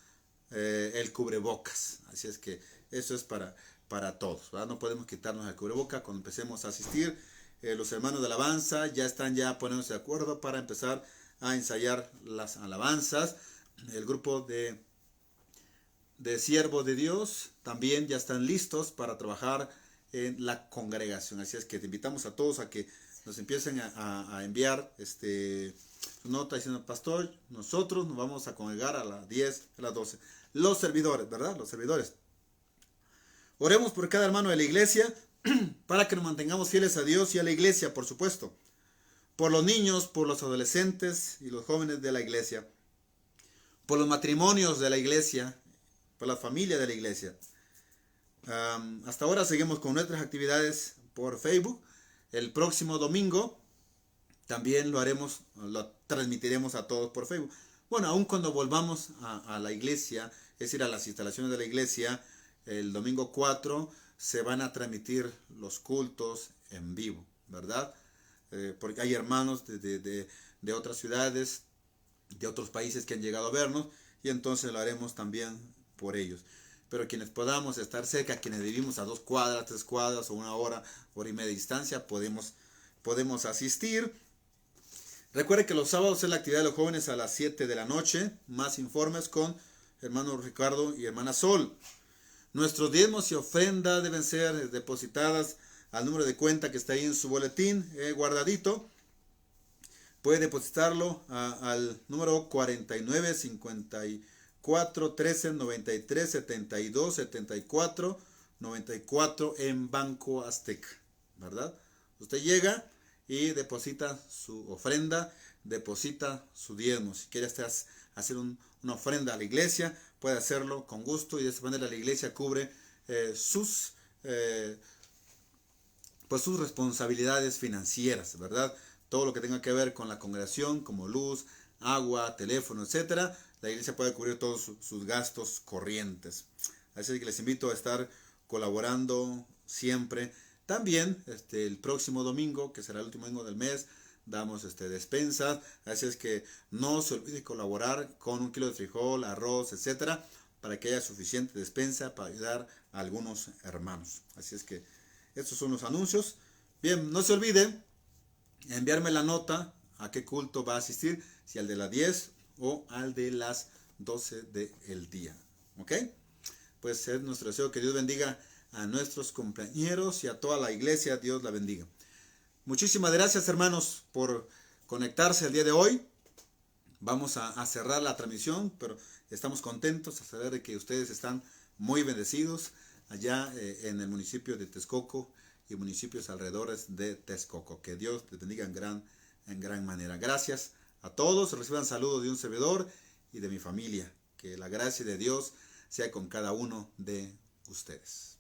el cubrebocas. Así es que eso es para todos, ¿verdad? No podemos quitarnos el cubrebocas cuando empecemos a asistir. Los hermanos de alabanza ya están poniéndose de acuerdo para empezar a ensayar las alabanzas. El grupo de siervos de Dios también ya están listos para trabajar en la congregación. Así es que te invitamos a todos a que nos empiecen a enviar su nota diciendo: pastor, nosotros nos vamos a congregar a las 10, a las 12. Los servidores, ¿verdad? Los servidores. Oremos por cada hermano de la iglesia para que nos mantengamos fieles a Dios y a la iglesia, por supuesto. Por los niños, por los adolescentes y los jóvenes de la iglesia. Por los matrimonios de la iglesia, por la familia de la iglesia. Hasta ahora seguimos con nuestras actividades por Facebook. El próximo domingo también lo transmitiremos a todos por Facebook. Bueno, aún cuando volvamos a la iglesia, es decir, a las instalaciones de la iglesia, el domingo 4 se van a transmitir los cultos en vivo, ¿verdad? Porque hay hermanos de otras ciudades, de otros países que han llegado a vernos, y entonces lo haremos también por ellos. Pero quienes podamos estar cerca, quienes vivimos a 2 cuadras, 3 cuadras o 1 hora, hora y media de distancia, podemos asistir. Recuerde que los sábados es la actividad de los jóvenes a las 7 de la noche. Más informes con hermano Ricardo y hermana Sol. Nuestros diezmos y ofrendas deben ser depositadas al número de cuenta que está ahí en su boletín, guardadito. Puede depositarlo al número 49 54 13 93 72 74 94 en Banco Azteca, ¿verdad? Usted llega y deposita su ofrenda, deposita su diezmo. Si quiere hacer una ofrenda a la iglesia, puede hacerlo con gusto, y de esa manera la iglesia cubre sus responsabilidades financieras, ¿verdad? Todo lo que tenga que ver con la congregación, como luz, agua, teléfono, etcétera, la iglesia puede cubrir todos sus gastos corrientes. Así que les invito a estar colaborando siempre. También el próximo domingo, que será el último domingo del mes, damos despensas. Así es que no se olvide colaborar con 1 kilo de frijol, arroz, etcétera, para que haya suficiente despensa para ayudar a algunos hermanos. Así es que estos son los anuncios. Bien, no se olvide enviarme la nota a qué culto va a asistir, si al de las 10 o al de las 12 del día. ¿Ok? Pues es nuestro deseo que Dios bendiga a nuestros compañeros y a toda la iglesia. Dios la bendiga. Muchísimas gracias, hermanos, por conectarse el día de hoy. Vamos a cerrar la transmisión, pero estamos contentos a saber de que ustedes están muy bendecidos allá en el municipio de Texcoco y municipios alrededores de Texcoco. Que Dios les bendiga en gran manera. Gracias a todos. Reciban saludos de un servidor y de mi familia. Que la gracia de Dios sea con cada uno de ustedes.